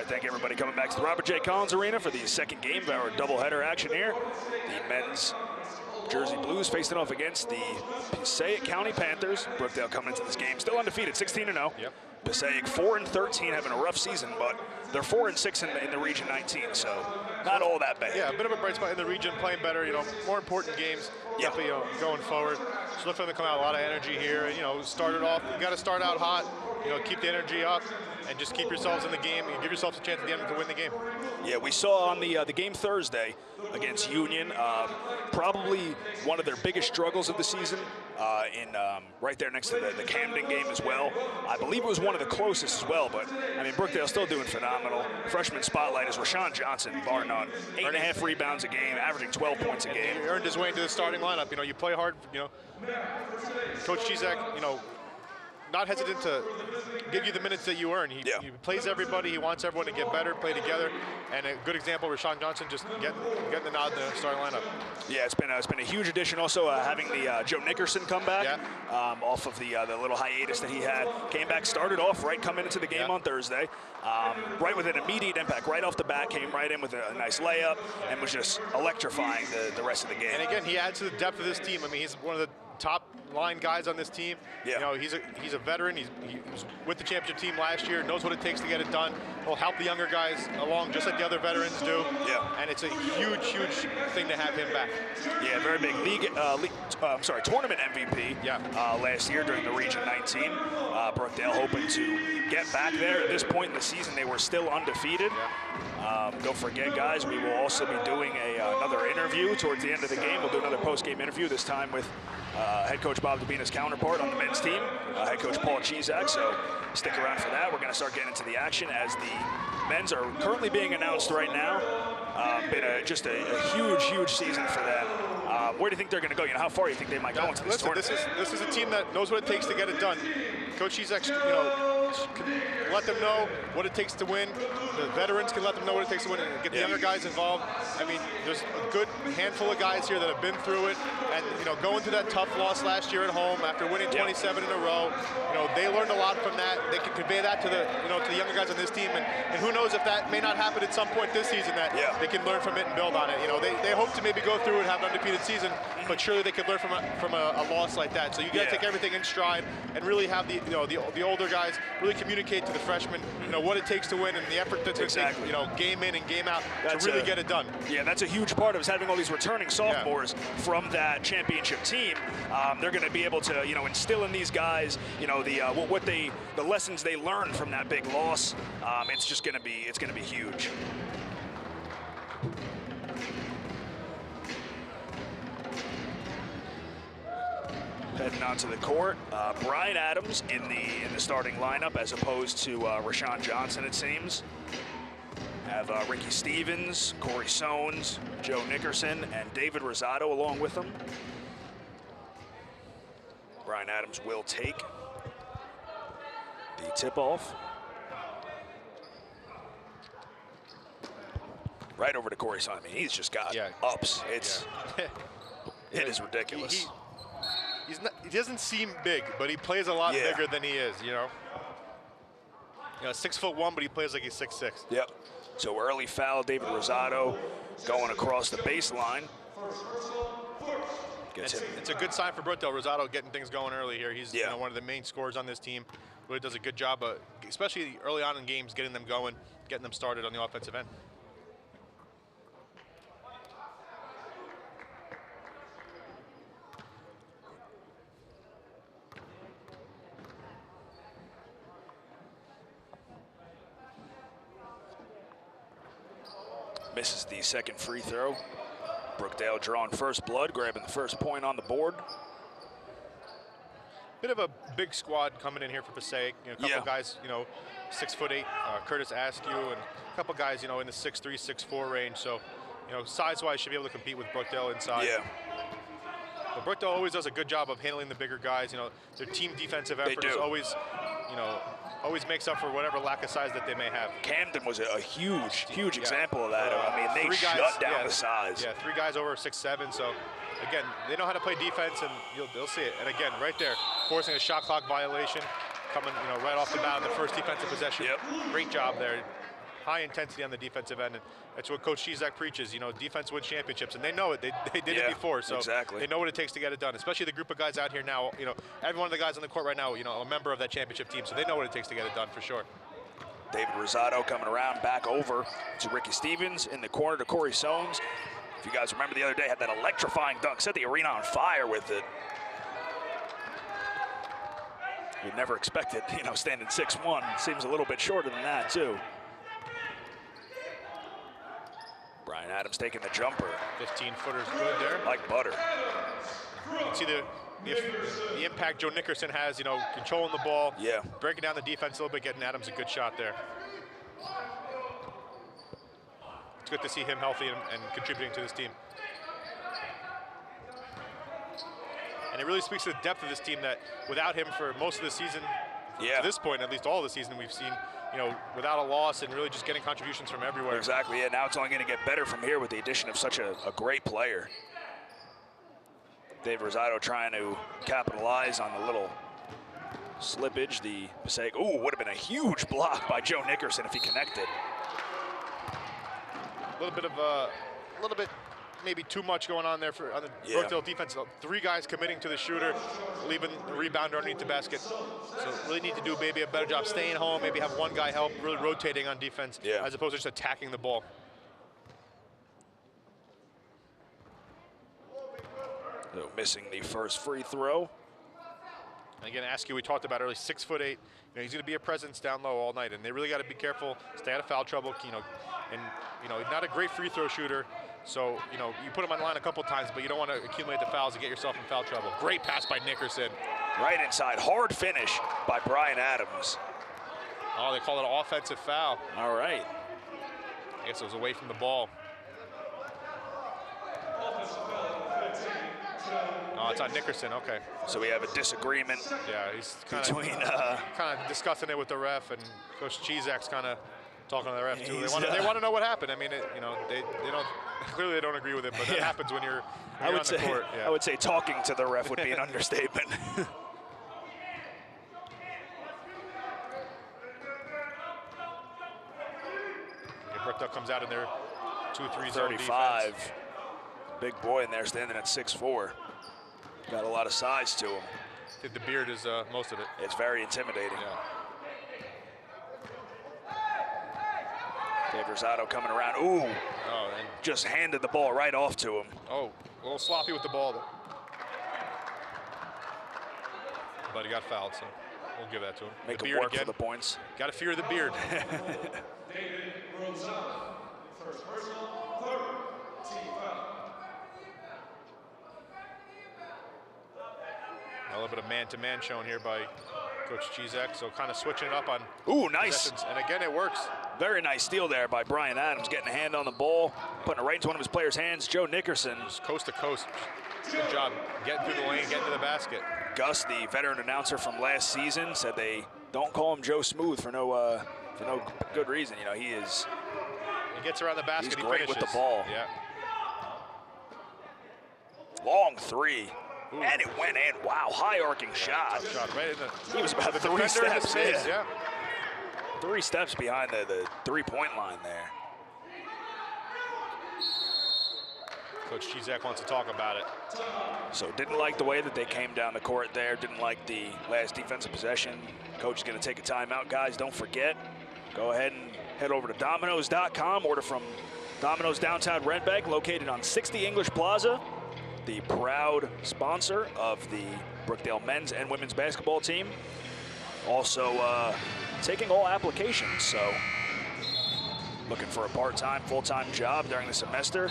right, thank everybody coming back to the Robert J. Collins Arena for the second game of our doubleheader action here. The men's Jersey Blues facing off against the Passaic County Panthers. Brookdale coming into this game still undefeated, 16-0. Yep. Passaic 4-13, having a rough season, but they're 4-6 in the Region 19, so not all that bad. Yeah, a bit of a bright spot in the region, playing better. More important games. Yeah. Definitely going forward. So look for them to come out a lot of energy here. And, start it off. You got to start out hot. Keep the energy up, and just keep yourselves in the game and give yourselves a chance at the end to win the game. Yeah, we saw on the game Thursday against Union, probably one of their biggest struggles of the season, right there next to the Camden game as well. I believe it was one of the closest as well, but I mean, Brookdale's still doing phenomenal. Freshman spotlight is Rashawn Johnson, bar none. 8.5 rebounds a game, averaging 12 points a game. He earned his way into the starting lineup. You play hard. Coach Chizak, not hesitant to give you the minutes that you earn. He plays everybody. He wants everyone to get better, play together. And a good example, Rashawn Johnson just getting the nod in the starting lineup. Yeah, it's been a huge addition. Also having the Joe Nickerson come back off of the little hiatus that he had. Came back, started off right coming into the game on Thursday. Right with an immediate impact, right off the bat, came right in with a nice layup and was just electrifying the rest of the game. And again, he adds to the depth of this team. I mean, he's one of the top line guys on this team. Yeah. He's a veteran. He was with the championship team last year, knows what it takes to get it done. He'll help the younger guys along just like the other veterans do. Yeah. And it's a huge, huge thing to have him back. Yeah, very big tournament MVP last year during the Region 19. Brookdale hoping to get back there. At this point in the season, they were still undefeated. Yeah. Don't forget, guys, we will also be doing another interview towards the end of the game. We'll do another post-game interview, this time with head coach Bob Dabina's counterpart on the men's team, head coach Paul Chizak, so stick around for that. We're going to start getting into the action as the men's are currently being announced right now. Been just a huge, huge season for them. Where do you think they're going to go? How far do you think they might go into this tournament? This is a team that knows what it takes to get it done. Coach Chizak, can let them know what it takes to win. The veterans can let them know what it takes to win and get the younger guys involved. I mean, there's a good handful of guys here that have been through it, and going through that tough loss last year at home after winning 27 in a row. They learned a lot from that. They can convey that to the to the younger guys on this team, and who knows if that may not happen at some point this season, that they can learn from it and build on it. They hope to maybe go through and have an undefeated season, but surely they could learn from a loss like that. So you got to take everything in stride and really have the older guys really communicate to the freshmen what it takes to win and the effort that's going to take game in and game out to really get it done. Yeah, that's a huge part of having all these returning sophomores from that championship team. They're going to be able to instill in these guys the lessons they learned from that big loss. It's going to be huge. Heading onto the court, Brian Adams in the starting lineup as opposed to Rashawn Johnson, it seems. Have Ricky Stevens, Corey Sones, Joe Nickerson, and David Rosado along with them. Brian Adams will take the tip-off. Right over to Corey Sones. I mean, he's just got ups. It is ridiculous. He doesn't seem big, but he plays a lot bigger than he is, 6'1", but he plays like he's 6'6". Yep. So early foul, David Rosado going across the baseline. It's a good sign for Brookdale. Rosado getting things going early here. He's one of the main scorers on this team. Really does a good job, especially early on in games, getting them going, getting them started on the offensive end. Misses the second free throw. Brookdale drawing first blood, grabbing the first point on the board. Bit of a big squad coming in here for Passaic. A couple guys, 6'8", Curtis Askew, and a couple guys, in the 6'3", 6'4" range. So, size-wise, should be able to compete with Brookdale inside. Yeah. But Brookdale always does a good job of handling the bigger guys. Their team defensive effort is always, always makes up for whatever lack of size that they may have. Camden was a huge example of that. I mean, they shut down the size. Yeah, 3 guys over 6'7". So, again, they know how to play defense, and they'll see it. And again, right there, forcing a shot clock violation, coming right off the bat on the first defensive possession. Great job there. high intensity on the defensive end, and that's what Coach Cizek preaches. You know, defense wins championships, and they know it. They did it before, so exactly. They know what it takes to get it done. Especially the group of guys out here now. You know, every one of the guys on the court right now, you know, a member of that championship team, so they know what it takes to get it done for sure. David Rosado coming around back over to Ricky Stevens in the corner to Corey Soanes. If you guys remember the other day, had that electrifying dunk, set the arena on fire with it. You'd never expect it, you know, standing 6'1". Seems a little bit shorter than that, too. Brian Adams taking the jumper. 15-footer's good there. Like butter. You can see the impact Joe Nickerson has, you know, controlling the ball, breaking down the defense a little bit, getting Adams a good shot there. It's good to see him healthy and contributing to this team. And it really speaks to the depth of this team that without him for most of the season, to this point, at least all of the season, we've seen, you know, without a loss and really just getting contributions from everywhere. Exactly, yeah, now it's only going to get better from here with the addition of such a great player. Dave Rosado trying to capitalize on the little slippage. The Passaic, would have been a huge block by Joe Nickerson if he connected. A little bit maybe too much going on there on the Brookdale defense. 3 guys committing to the shooter, leaving the rebounder underneath the basket. So really need to do maybe a better job staying home, maybe have one guy help, really rotating on defense as opposed to just attacking the ball. So missing the first free throw. And again, Askew, we talked about earlier, 6'8". You know, he's going to be a presence down low all night, and they really got to be careful, stay out of foul trouble. You know, and you know, not a great free throw shooter. So, you know, you put him on the line a couple times, but you don't want to accumulate the fouls and get yourself in foul trouble. Great pass by Nickerson. Right inside, hard finish by Brian Adams. Oh, they call it an offensive foul. All right. I guess it was away from the ball. Oh, it's on Nickerson, okay. So we have a disagreement. Yeah, he's kind of discussing it with the ref, and Coach Cizek's kind of talking to the ref too. They want to know what happened. I mean, you know, they don't, clearly they don't agree with it, but that happens when you're on the court. Yeah. I would say talking to the ref would be an understatement. Brookdale comes out in their 2-3 zone 35. defense. Big boy in there standing at 6'4". Got a lot of size to him. I think the beard is most of it. It's very intimidating. Dave Rosado coming around. And just handed the ball right off to him. Oh, a little sloppy with the ball, but he got fouled, so we'll give that to him. Make him work for the points. Got to fear the beard. David Rosado, first personal, third team foul. A little bit of man-to-man shown here by Coach Cizek, so kind of switching it up on nice. And again, it works. Very nice steal there by Brian Adams, getting a hand on the ball, putting it right into one of his players' hands. Joe Nickerson. Just coast to coast. Good job getting through the lane, getting to the basket. Gus, the veteran announcer from last season, said they don't call him Joe Smooth for no good reason. You know, he gets around the basket, he's great finishes. with the ball. Yeah. Long three. Ooh. And it went in. Wow, high arcing shot. Shot right in the, he was about 3 steps. Yeah. 3 steps behind the 3-point line there. Coach Cizek wants to talk about it. So didn't like the way that they came down the court there. Didn't like the last defensive possession. Coach is going to take a timeout. Guys, don't forget, go ahead and head over to Domino's.com. Order from Domino's Downtown Red Bank, located on 60 English Plaza. The proud sponsor of the Brookdale men's and women's basketball team. Also taking all applications, so looking for a part-time, full-time job during the semester,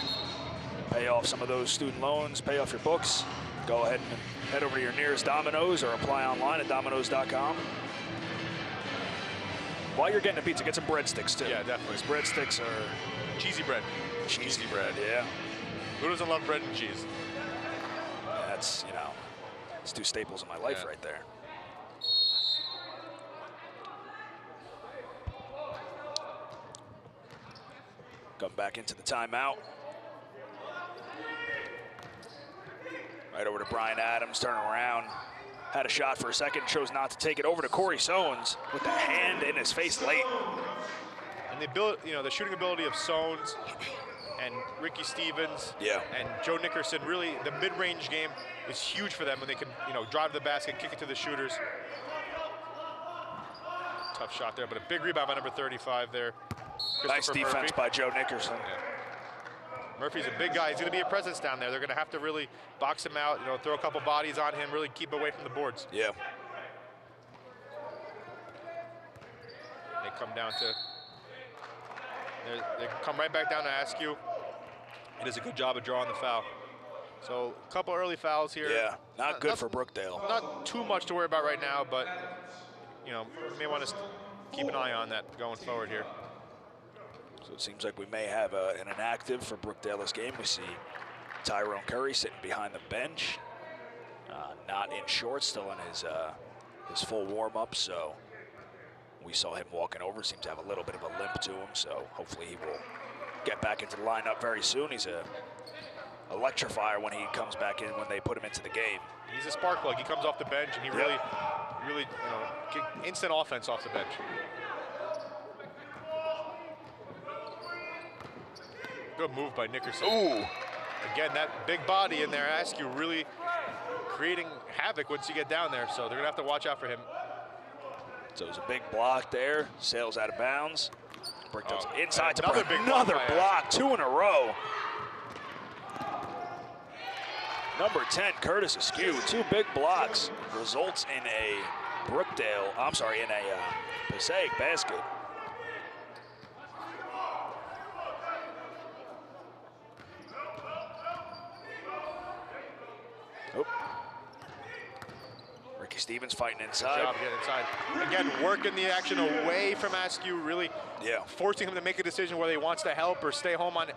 pay off some of those student loans, pay off your books, go ahead and head over to your nearest Domino's or apply online at Domino's.com. While you're getting a pizza, get some breadsticks too. Yeah, definitely. These breadsticks are cheesy bread. Cheesy bread, yeah. Who doesn't love bread and cheese? That's, you know, it's 2 staples of my life right there. Come back into the timeout. Right over to Brian Adams, turning around. Had a shot for a second, chose not to take it. Over to Corey Soanes with the hand in his face late. And And the ability, you know, the shooting ability of Soanes and Ricky Stevens and Joe Nickerson, really the mid-range game is huge for them when they can, you know, drive the basket, kick it to the shooters. Tough shot there, but a big rebound by number 35 there. Nice defense Murphy. by Joe Nickerson. Yeah. Murphy's a big guy. He's going to be a presence down there. They're going to have to really box him out, you know, throw a couple bodies on him, really keep away from the boards. Yeah. They come down to, they come right back down to Askew. He does a good job of drawing the foul. So a couple early fouls here. Yeah, not good for Brookdale. Not too much to worry about right now, but you know, may want to keep an eye on that going forward here. So it seems like we may have an inactive for Brookdale this game. We see Tyrone Curry sitting behind the bench, not in shorts, still in his full warm-up. So we saw him walking over. Seems to have a little bit of a limp to him. So hopefully he will get back into the lineup very soon. He's a electrifier when he comes back in, when they put him into the game. He's a spark plug. He comes off the bench and he really, you know, get instant offense off the bench. Good move by Nickerson. Ooh. Again, that big body in there, Askew really creating havoc once you get down there. So they're gonna have to watch out for him. So it was a big block there. Sails out of bounds. Brookdale's inside to another big block. Another block, 2 in a row. Number 10, Curtis Askew, 2 big blocks, results in a Passaic basket. Oh. Ricky Stevens fighting inside. Good job getting inside. Again, working the action away from Askew, really forcing him to make a decision whether he wants to help or stay home on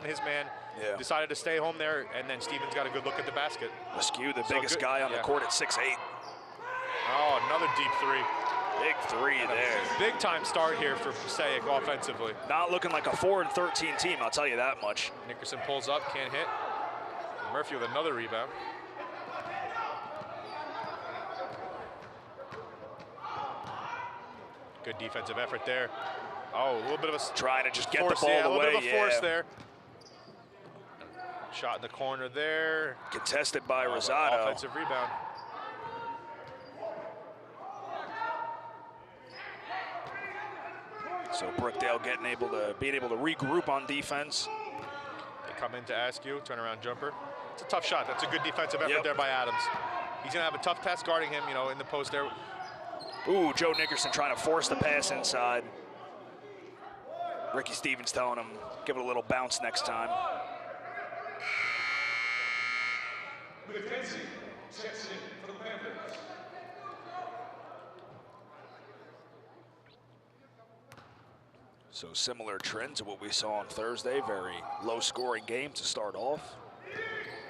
his man. Yeah. Decided to stay home there, and then Stevens got a good look at the basket. Askew, the biggest guy on the court at 6'8". Oh, another deep three. Big three there. Big time start here for Passaic offensively. Not looking like a 4-13 team, I'll tell you that much. Nickerson pulls up, can't hit. Murphy with another rebound. Good defensive effort there. Oh, a little bit of a trying to just get force, the ball away. a little bit of a force there. Shot in the corner there. Contested by Rosado. Offensive rebound. So Brookdale being able to regroup on defense. They come in to Askew, turnaround jumper. It's a tough shot. That's a good defensive effort there by Adams. He's gonna have a tough task guarding him, you know, in the post there. Ooh, Joe Nickerson trying to force the pass inside. Ricky Stevens telling him, give it a little bounce next time. McKenzie checks in for the Panthers. So similar trend to what we saw on Thursday, very low scoring game to start off.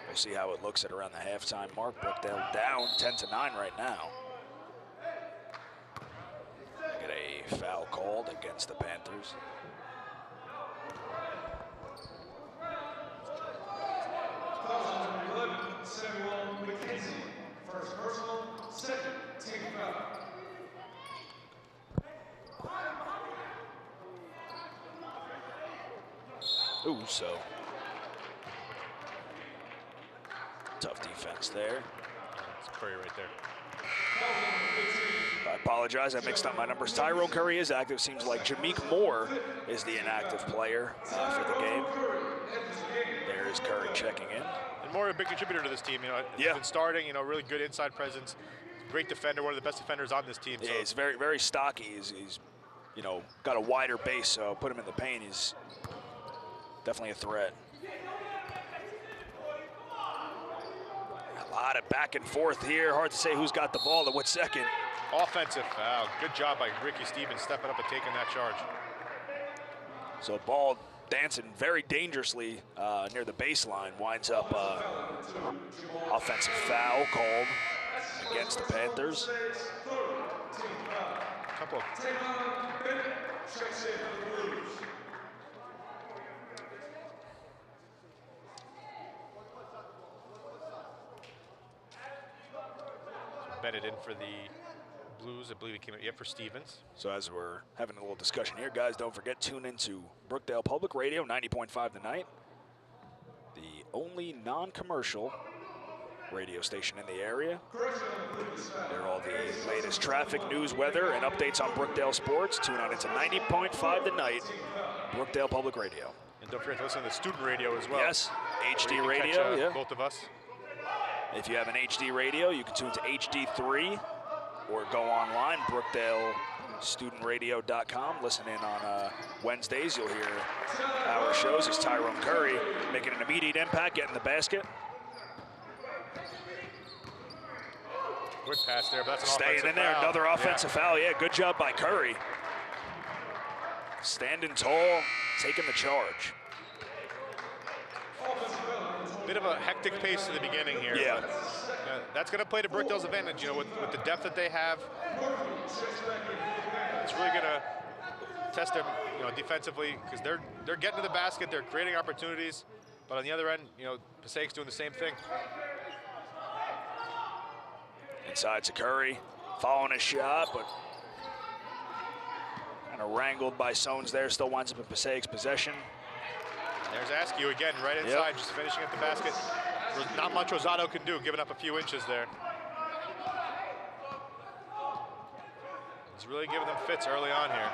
We'll see how it looks at around the halftime mark. Brookdale down 10-9 right now. Get a foul called against the Panthers. Samuel McKenzie, first personal, second team foul. Ooh, so tough defense there. It's Curry right there. I apologize, I mixed up my numbers. Tyrone Curry is active. Seems like Jameek Moore is the inactive player for the game. There is Curry checking in. And Moore a big contributor to this team. You know, he's been starting. You know, really good inside presence. Great defender, one of the best defenders on this team. Yeah, so. he's very, very stocky. He's, you know, got a wider base. So put him in the paint. He's definitely a threat. A lot of back and forth here. Hard to say who's got the ball at what second. Offensive foul. Good job by Ricky Stevens stepping up and taking that charge. So ball dancing very dangerously near the baseline. Winds up offensive foul called against the Panthers. Couple of Bennett in for the Blues. I believe he came in for Stevens. So as we're having a little discussion here, guys, don't forget, tune into Brookdale Public Radio, 90.5 tonight. The only non-commercial radio station in the area. They're all the latest traffic, news, weather, and updates on Brookdale sports. Tune on into 90.5 tonight, Brookdale Public Radio. And don't forget to listen to the student radio as well. Yes, HD radio, catch, yeah. Both of us. If you have an HD radio, you can tune to HD3 or go online, BrookdaleStudentRadio.com. Listen in on Wednesdays. You'll hear our shows as Tyrone Curry making an immediate impact, getting the basket. Good pass there, but that's an Staying offensive in there, foul. another offensive foul. Yeah, good job by Curry. Standing tall, taking the charge. Bit of a hectic pace in the beginning here. Yeah. But, that's going to play to Brookdale's advantage. You know, with the depth that they have, it's really going to test them, you know, defensively, because they're getting to the basket, they're creating opportunities, but on the other end, you know, Passaic's doing the same thing. Inside to Curry, following his shot, but kind of wrangled by Sones there. Still winds up in Passaic's possession. There's Askew again, right inside, just finishing at the basket. Not much Rosado can do, giving up a few inches there. He's really giving them fits early on here.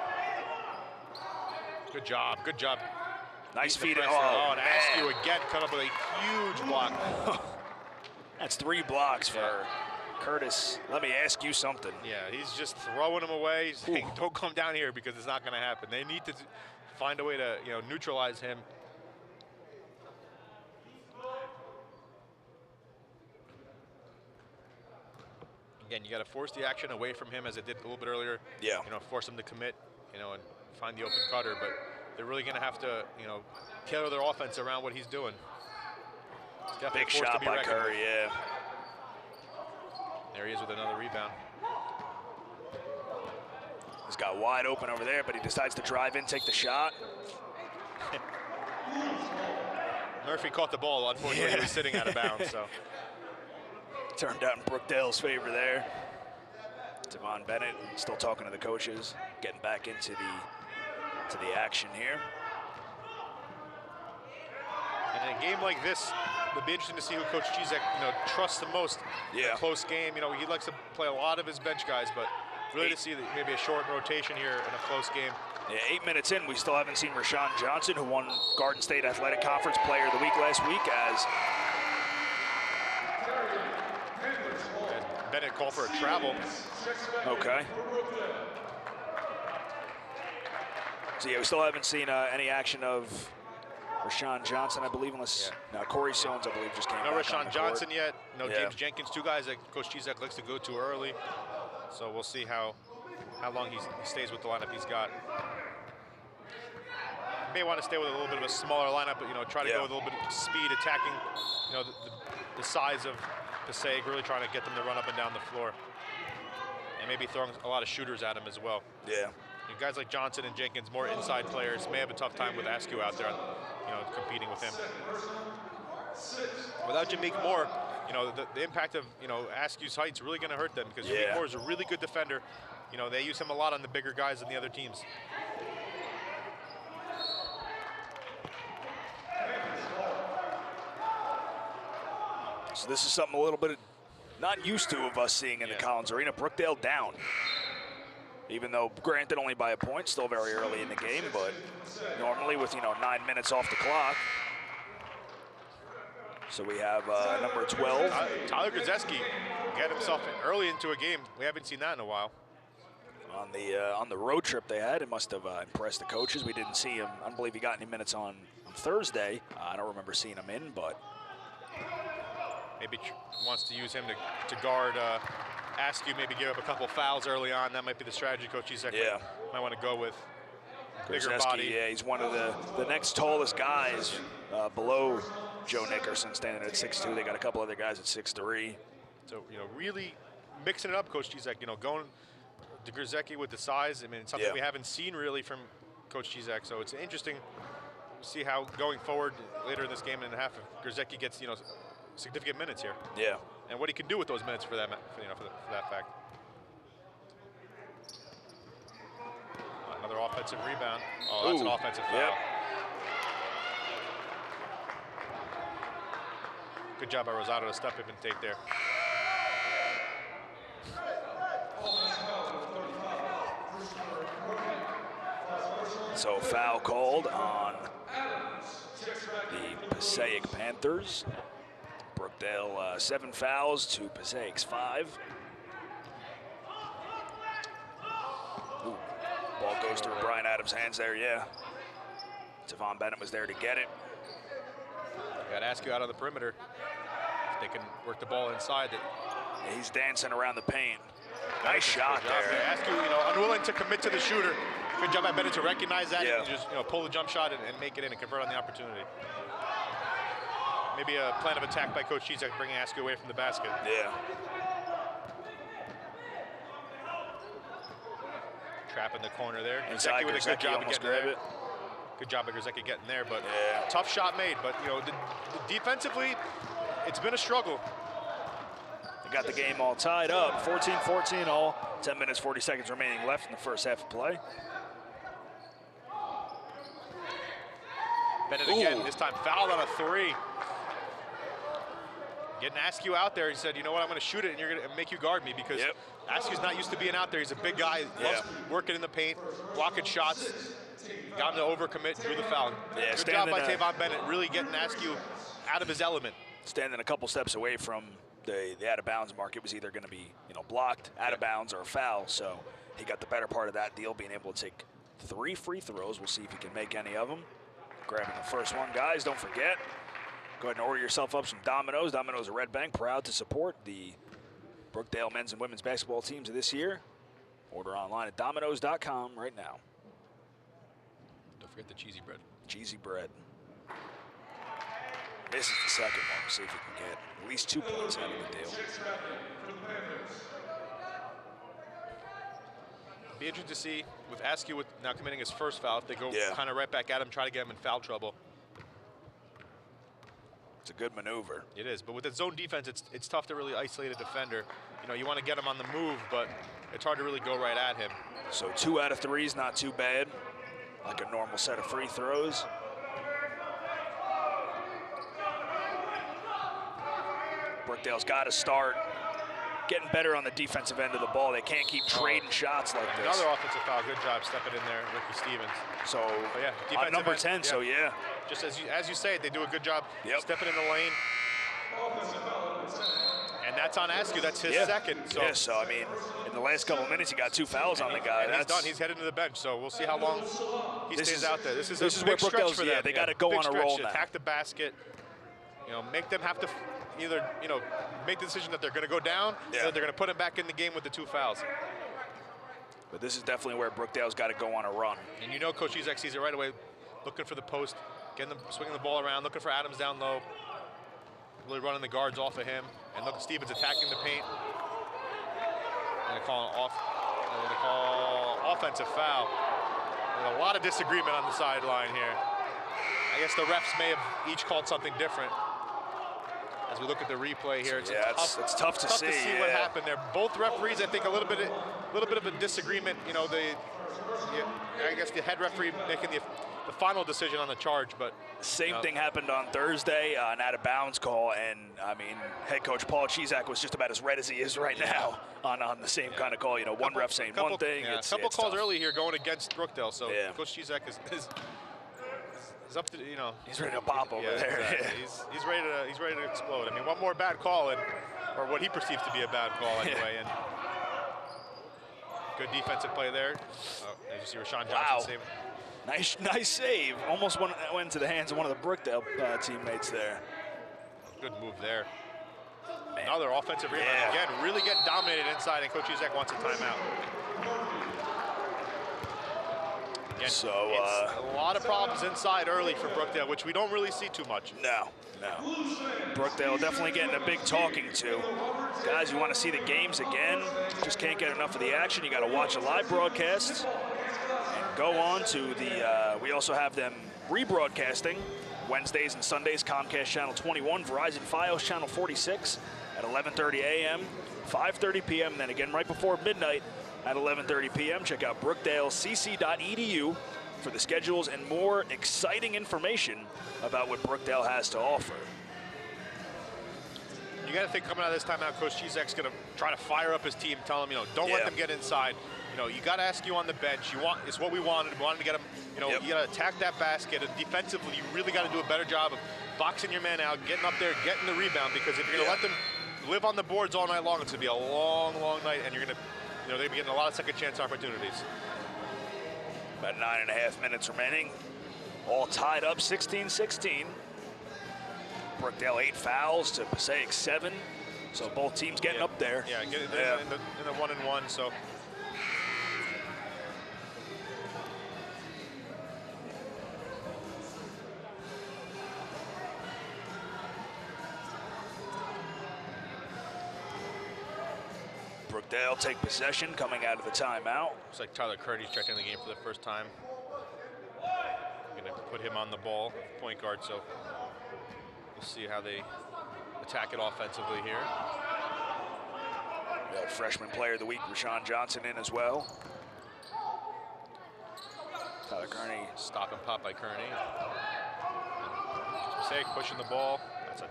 Good job, good job. Nice feed. Oh, and Askew again cut up with a huge block. That's 3 blocks for Curtis. Let me ask you something. Yeah, he's just throwing them away. He's saying, don't come down here because it's not going to happen. They need to find a way to, you know, neutralize him. Again, you got to force the action away from him as it did a little bit earlier. Yeah. You know, force him to commit, you know, and find the open cutter. But they're really going to have to, you know, tailor their offense around what he's doing. Big shot by Curry, yeah. There he is with another rebound. He's got wide open over there, but he decides to drive in, take the shot. Murphy caught the ball. Unfortunately, he was sitting out of bounds, so. Turned out in Brookdale's favor there. Devon Bennett still talking to the coaches, getting back into the action here. And in a game like this, it'll be interesting to see who Coach Cizek, you know, trusts the most. Yeah. In a close game, you know, he likes to play a lot of his bench guys, but really to see maybe a short rotation here in a close game. Yeah, 8 minutes in, we still haven't seen Rashawn Johnson, who won Garden State Athletic Conference Player of the Week last week, as Bennett called for a travel. okay. So yeah, we still haven't seen any action of Rashawn Johnson, I believe, unless Corey Sones, I believe, just came back on Rashawn the Johnson court. yet. No James Jenkins, 2 guys that Coach Cizek likes to go to early. So we'll see how long he stays with the lineup he's got. May want to stay with a little bit of a smaller lineup, but, you know, try to go with a little bit of speed, attacking, you know, the size of Passaic, really trying to get them to run up and down the floor. And maybe throwing a lot of shooters at him as well. Yeah. You know, guys like Johnson and Jenkins, more inside players, may have a tough time with Askew out there, you know, competing with him. Without Jameek Moore, you know, the impact of, you know, Askew's height's really going to hurt them, because Jameek Moore is a really good defender. You know, they use him a lot on the bigger guys than the other teams. So this is something a little bit not used to of us seeing in the Collins Arena. Brookdale down. Even though, granted, only by a point, still very early in the game, but normally with, you know, 9 minutes off the clock. So we have number 12. Tyler Grzeski got himself early into a game. We haven't seen that in a while. On the road trip they had, it must have impressed the coaches. We didn't see him. I don't believe he got any minutes on Thursday. I don't remember seeing him in, but maybe wants to use him to guard Askew, maybe give up a couple fouls early on. That might be the strategy Coach Cizek might want to go with. Bigger body. Yeah, he's one of the next tallest guys below Joe Nickerson, standing at 6'2". They got a couple other guys at 6'3". So, you know, really mixing it up, Coach Cizek. You know, going to Grzeski with the size. I mean, it's something we haven't seen really from Coach Cizek. So it's interesting to see how going forward later in this game and a half, if Grzeski gets, you know, significant minutes here. Yeah. And what he can do with those minutes for that, for that fact. offensive rebound. Oh, that's an offensive foul. Yep. Good job by Rosado to step up and take there. So foul called on the Passaic Panthers. Brookdale 7 fouls to Passaic's 5. Ooh, ball goes through Brian Adams' hands there, yeah. Tavon Bennett was there to get it. Got to ask you out on the perimeter. If they can work the ball inside. Yeah, he's dancing around the paint. Nice shot there. Ask you, unwilling to commit to the shooter. Good job by Bennett to recognize that and just, pull the jump shot and make it in and convert on the opportunity. Maybe a plan of attack by Coach Chizek, bringing Askew away from the basket. Yeah. Trap in the corner there. Inside, with a good job of getting there. It. Good job by Grzecki getting there, but tough shot made. But defensively, it's been a struggle. They got the game all tied up, 14-14 all. 10 minutes, 40 seconds remaining left in the first half of play. Bennett again, this time fouled on a 3. Getting Askew out there, he said, you know what, I'm going to shoot it and you're going to make you guard me, because Askew's not used to being out there. He's a big guy, loves working in the paint, blocking shots. Got him to overcommit, drew the foul. Yeah, good job by Tavon Bennett, really getting Askew out of his element. Standing a couple steps away from the out of bounds mark. It was either going to be blocked, out of bounds, or a foul. So he got the better part of that deal, being able to take 3 free throws. We'll see if he can make any of them. Grabbing the first one, guys. Don't forget, go ahead and order yourself up some Domino's. Domino's of Red Bank, proud to support the Brookdale men's and women's basketball teams of this year. Order online at Domino's.com right now. Don't forget the cheesy bread. Cheesy bread. This is the second one. We'll see if we can get at least 2 points out of the deal. Be interesting to see with Askew now committing his first foul, if they go kind of right back at him, try to get him in foul trouble. It's a good maneuver. It is, but with the zone defense, it's tough to really isolate a defender. You want to get him on the move, but it's hard to really go right at him. So 2 out of 3 is not too bad, like a normal set of free throws. Brookdale's got to start getting better on the defensive end of the ball. They can't keep trading shots like this. Another offensive foul. Good job stepping in there, Ricky Stevens. So on number 10, so Just as you say, they do a good job stepping in the lane. And that's on Askew. That's his second. So I mean, in the last couple of minutes, he got 2 fouls on the guy. That's done. He's headed to the bench. So we'll see how long he stays out there. This is a where big stretch for them. Yeah, they got to go on a roll now. Attack the basket. Make them have to either make the decision that they're going to go down, or they're going to put him back in the game with the 2 fouls. But this is definitely where Brookdale's got to go on a run. And Coach Chizek sees it right away, looking for the post, swinging the ball around, looking for Adams down low, really running the guards off of him, and look at Stevens attacking the paint. And they call offensive foul. There's a lot of disagreement on the sideline here. I guess the refs may have each called something different. As we look at the replay here, it's tough to see what happened there. Both referees, I think, a little bit of a disagreement. I guess the head referee making the final decision on the charge, but same thing happened on Thursday, an out of bounds call, and I mean, head coach Paul Chizek was just about as red as he is right now on the same kind of call. One ref saying one thing. A couple calls early here going against Brookdale, so Coach Chizek is up to he's ready to pop over there. Exactly. He's ready to explode. I mean, one more bad call, or what he perceives to be a bad call anyway. And good defensive play there. As you see, Rashawn Johnson save. Nice save. Almost went into the hands of one of the Brookdale teammates there. Good move there. Man. Another offensive rebound again. Really getting dominated inside, and Coach Chizek wants a timeout. Again, it's a lot of problems inside early for Brookdale, which we don't really see too much. No. Brookdale definitely getting a big talking to. Guys, you want to see the games again, just can't get enough of the action. You got to watch a live broadcast and go on to the, we also have them rebroadcasting Wednesdays and Sundays, Comcast Channel 21, Verizon Fios Channel 46 at 11:30 a.m. 5:30 p.m. And then again right before midnight at 11:30 p.m. Check out brookdalecc.edu for the schedules and more exciting information about what Brookdale has to offer. You got to think coming out of this timeout, Coach Cizek's going to try to fire up his team, tell them, don't let them get inside. You got to ask you on the bench. It's what we wanted. We wanted to get them. You got to attack that basket. And defensively, you really got to do a better job of boxing your man out, getting up there, getting the rebound. Because if you're going to let them live on the boards all night long, it's going to be a long, long night, and you're going to, they're going to be getting a lot of second chance opportunities. About 9.5 minutes remaining. All tied up, 16-16. Brookdale 8 fouls to Passaic 7. So both teams getting up there. Yeah, get it in the 1-and-1. So. Brookdale take possession coming out of the timeout. Looks like Tyler Kearney's checking the game for the first time. Going to put him on the ball, point guard, so we'll see how they attack it offensively here. Freshman player of the week, Rashawn Johnson in as well. Tyler Kearney. Stop and pop by Kearney. Passaic pushing the ball. That's a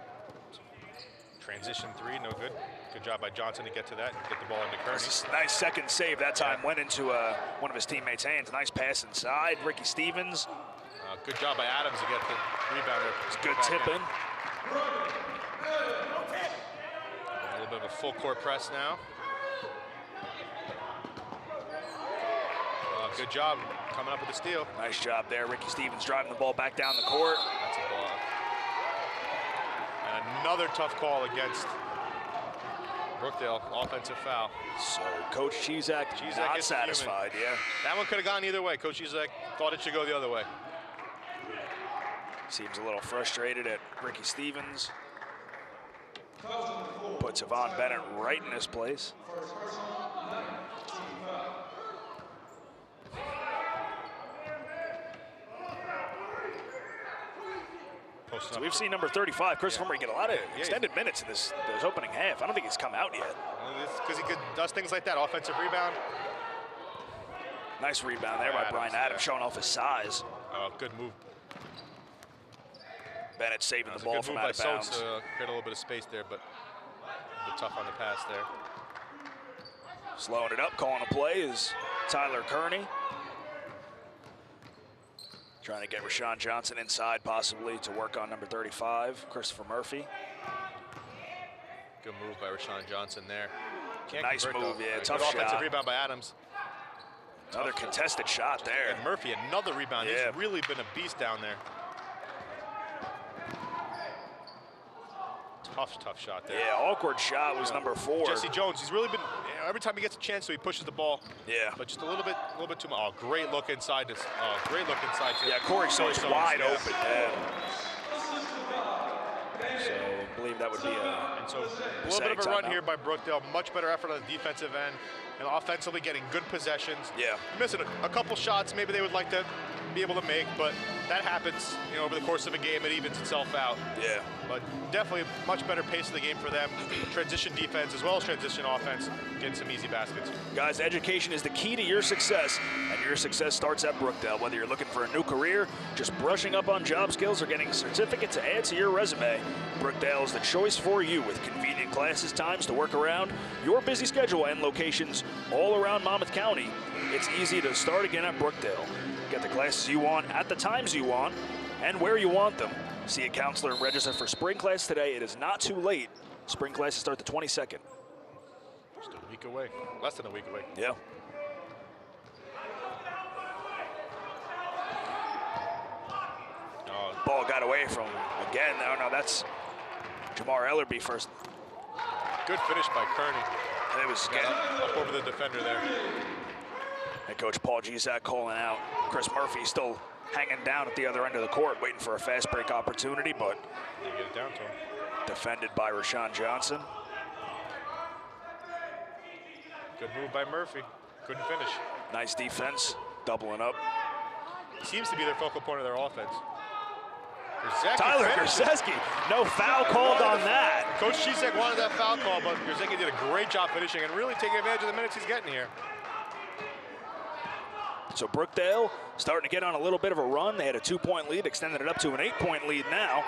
transition three, no good. Good job by Johnson to get to that and get the ball into Kearney. Nice second save that time. Went into one of his teammates' hands. Nice pass inside. Ricky Stevens. Good job by Adams to get the rebounder. It's good tip in. A little bit of a full court press now. Good job coming up with the steal. Nice job there. Ricky Stevens driving the ball back down the court. That's a block. And another tough call against Brookdale, offensive foul. So Coach Cizek not satisfied, That one could have gone either way. Coach Cizek thought it should go the other way. Seems a little frustrated at Ricky Stevens. Puts Yvonne Bennett right in his place. So we've seen number 35, Christopher Murray, get a lot of extended minutes in this opening half. I don't think he's come out yet. Because he does things like that, offensive rebound. Nice rebound there by Brian Adams, showing off his size. Good move. Bennett saving the ball from out of bounds. Create a little bit of space there, but a bit tough on the pass there. Slowing it up, calling a play is Tyler Kearney. Trying to get Rashawn Johnson inside, possibly, to work on number 35, Christopher Murphy. Good move by Rashawn Johnson there. Nice move, tough good shot. Offensive rebound by Adams. Another contested shot there. And Murphy, another rebound. He's really been a beast down there. Tough shot there. Yeah, awkward shot was number 4. Jesse Jones, he's really been, every time he gets a chance, so he pushes the ball. Yeah. But just a little bit too much. Oh, great look inside this. Great look inside. Yeah, Corey Soames wide open. Yeah. So I believe that would be and so a little bit of a run here by Brookdale. Much better effort on the defensive end. And offensively getting good possessions. Yeah. Missing a couple shots maybe they would like to be able to make, but that happens, over the course of a game. It evens itself out. Yeah. But definitely much better pace of the game for them. Transition defense as well as transition offense, getting some easy baskets. Guys, education is the key to your success, and your success starts at Brookdale. Whether you're looking for a new career, just brushing up on job skills, or getting a certificate to add to your resume, Brookdale is the choice for you, with convenient classes, times to work around your busy schedule, and locations all around Monmouth County. It's easy to start again at Brookdale. Get the classes you want at the times you want and where you want them. See a counselor and register for spring class today. It is not too late. Spring classes start the 22nd. Just a week away, less than a week away. Yeah. Ball got away from, again, no, that's Jamar Ellerby first. Good finish by Kearney. And it was getting up over the defender there. Head coach Paul Cizek calling out. Chris Murphy still hanging down at the other end of the court, waiting for a fast break opportunity, but you get it down to him. Defended by Rashawn Johnson. Good move by Murphy. Couldn't finish. Nice defense, doubling up. Seems to be their focal point of their offense. Tyler Grzeski, no foul called on that. Coach Cizek wanted that foul call, but Grzeski did a great job finishing and really taking advantage of the minutes he's getting here. So Brookdale starting to get on a little bit of a run. They had a 2-point lead, extended it up to an 8-point lead now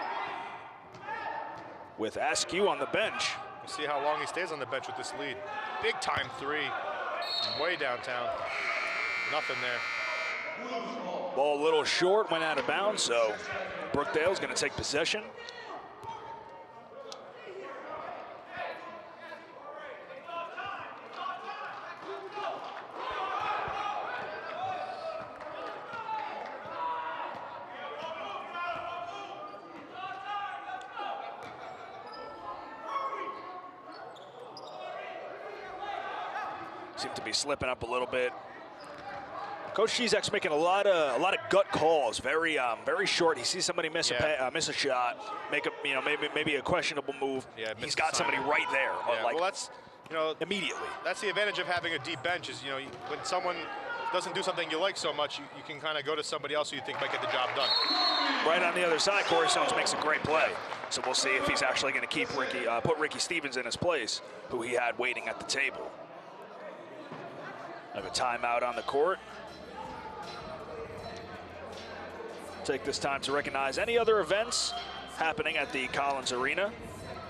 with Askew on the bench. We'll see how long he stays on the bench with this lead. Big time three, way downtown. Nothing there. Ball a little short, went out of bounds, so Brookdale's going to take possession. Seem to be slipping up a little bit. Coach Cizek's making a lot of gut calls. Very short. He sees somebody miss a shot, make a maybe a questionable move. Yeah, he's got somebody right there. Yeah, like, well, that's immediately. That's the advantage of having a deep bench. Is when someone doesn't do something you like so much, you can kind of go to somebody else who you think might get the job done. Right on the other side, Corey Stones makes a great play. So we'll see if he's actually going to keep put Ricky Stevens in his place, who he had waiting at the table. Have a timeout on the court. Take this time to recognize any other events happening at the Collins Arena.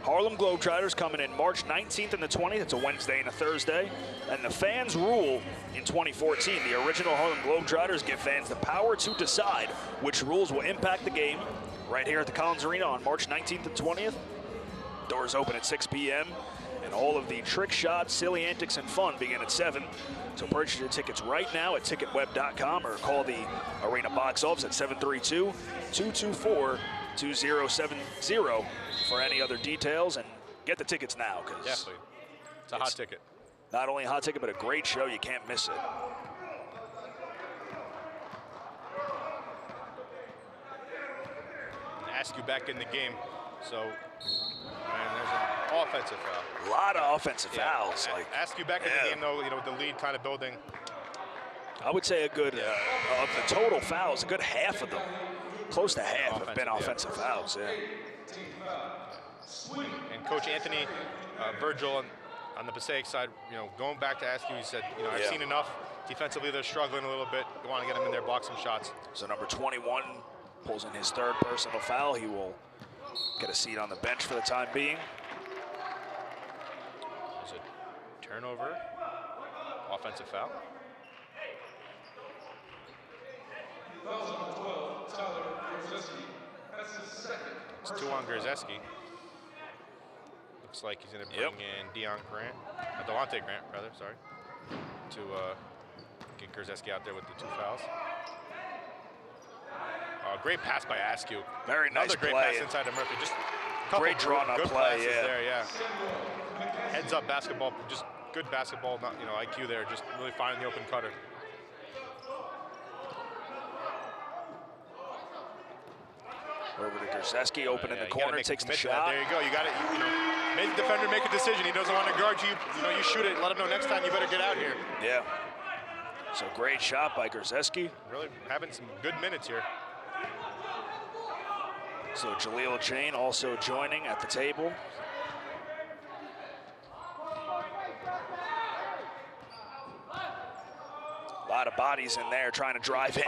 Harlem Globetrotters coming in March 19th and the 20th. It's a Wednesday and a Thursday. And the fans rule in 2014. The original Harlem Globetrotters give fans the power to decide which rules will impact the game right here at the Collins Arena on March 19th and 20th. Doors open at 6 p.m. and all of the trick shots, silly antics, and fun begin at 7. So purchase your tickets right now at ticketweb.com or call the Arena box office at 732-224-2070 for any other details, and get the tickets now, because definitely, it's a hot ticket. Not only a hot ticket, but a great show. You can't miss it. Ask you back in the game, so and there's an offensive foul. A lot of offensive fouls. Ask you back in the game, though, with the lead kind of building. I would say a good, of the total fouls, a good half of them, close to half, have been offensive fouls. Yeah. And Coach Anthony Virgil on the Passaic side, going back to ask you, he said, I've seen enough. Defensively, they're struggling a little bit. You want to get them in there, block some shots. So number 21 pulls in his third personal foul. He will get a seat on the bench for the time being. There's a turnover, offensive foul. It's 2 on Grzeski. Looks like he's going to bring in Delonte Grant, to get Grzeski out there with the 2 fouls. Great pass by Askew. Very nice Another great play. pass inside of Murphy. Just a couple great drawn up good play. passes there, Heads up basketball, just good basketball, IQ there, just really finding the open cutter. Over to Grzeski, open in the corner, takes the shot. There you go. You got it. Make the defender make a decision. He doesn't want to guard you. You shoot it. Let him know next time you better get out here. Yeah. So great shot by Grzeski. Really having some good minutes here. So Jaleel Chain also joining at the table. A lot of bodies in there trying to drive in.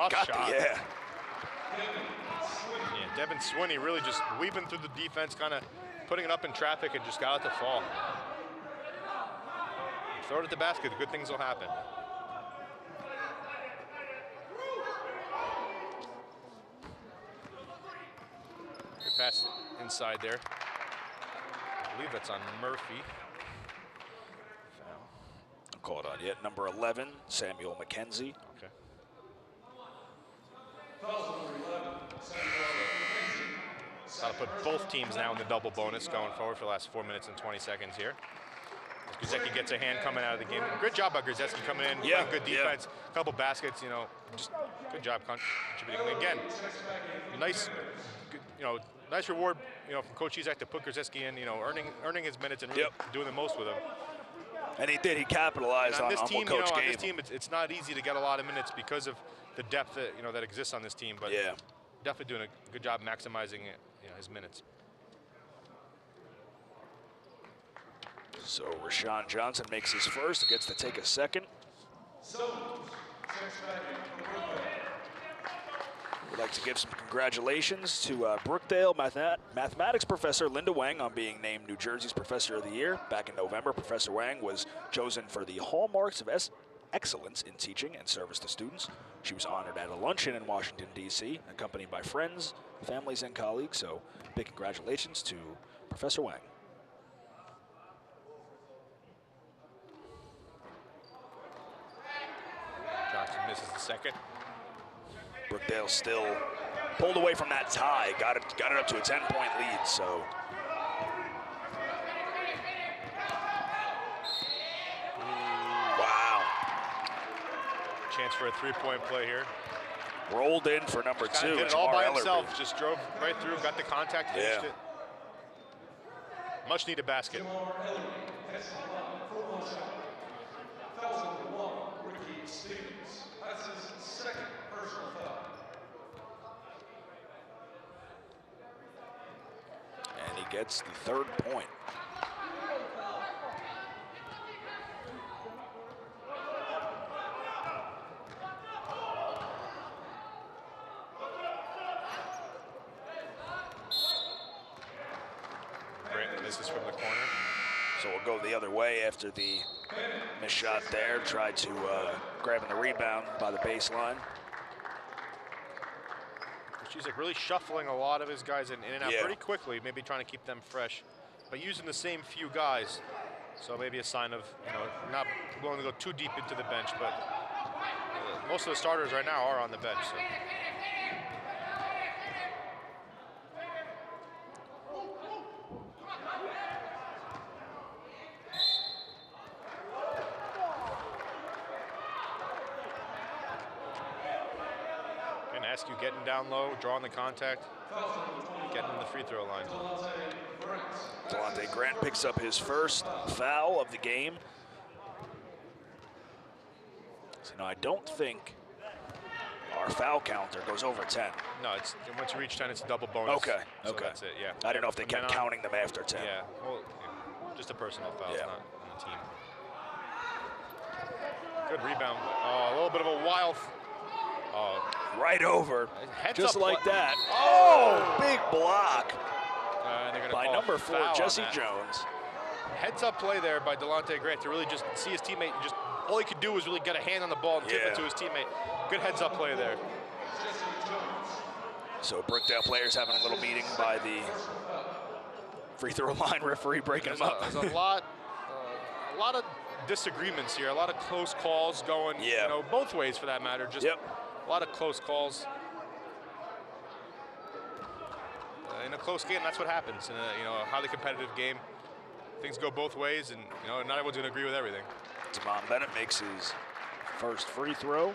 Devin Swinney really just weaving through the defense, kind of putting it up in traffic and just got it to fall. Throw it at the basket, good things will happen. Good pass inside there. I believe that's on Murphy. Foul. I'll call it on yet. Number 11, Samuel McKenzie. Okay. Got to put both teams now in the double bonus going forward for the last 4 minutes and 20 seconds here. Grzeski gets a hand coming out of the game. Good job by Grzeski coming in, playing good defense, a couple baskets, just good job contributing. Again, nice reward, from Coach Cizek to put Grzeski in, earning his minutes and really doing the most with him. And he did. He capitalized on this team. what Coach on gave this team, it's not easy to get a lot of minutes because of the depth that that exists on this team. But definitely doing a good job maximizing his minutes. So Rashawn Johnson makes his first, gets to take a second. We'd like to give some congratulations to Brookdale mathematics professor Linda Wang on being named New Jersey's Professor of the Year. Back in November, Professor Wang was chosen for the hallmarks of excellence in teaching and service to students. She was honored at a luncheon in Washington, D.C., accompanied by friends, families, and colleagues. So big congratulations to Professor Wang. Johnson misses the second. Brookdale still pulled away from that tie, got it up to a 10-point lead. So wow, chance for a three-point play here. Rolled in for number two. Did it all by himself. Just drove right through, got the contact, finished it. Much needed basket. And he gets the third point. This is from the corner. So we'll go the other way after the missed shot there. Tried to grabbing the rebound by the baseline. She's like really shuffling a lot of his guys in and out pretty quickly, maybe trying to keep them fresh, but using the same few guys. So maybe a sign of, not willing to go too deep into the bench, but most of the starters right now are on the bench. So. You getting down low, drawing the contact, getting in the free throw line. Delonte Grant picks up his first foul of the game. So I don't think our foul counter goes over 10. No, it's once you reach 10, it's a double bonus. Okay, so okay. That's it, yeah. I didn't know if they kept counting them after 10. Yeah, well, just a personal foul, not on the team. Good rebound. Oh, a little bit of a wild. Right over, just like that. Oh, big block by number 4, Jesse Jones. Heads up play there by Delonte Grant to really just see his teammate. Just all he could do was really get a hand on the ball and tip it to his teammate. Good heads up play there. So Brookdale players having a little meeting by the free throw line referee, breaking them up. There's a lot of disagreements here, a lot of close calls going, both ways for that matter. Just a lot of close calls. In a close game, that's what happens. In a highly competitive game, things go both ways, and not everyone's going to agree with everything. Damon Bennett makes his first free throw.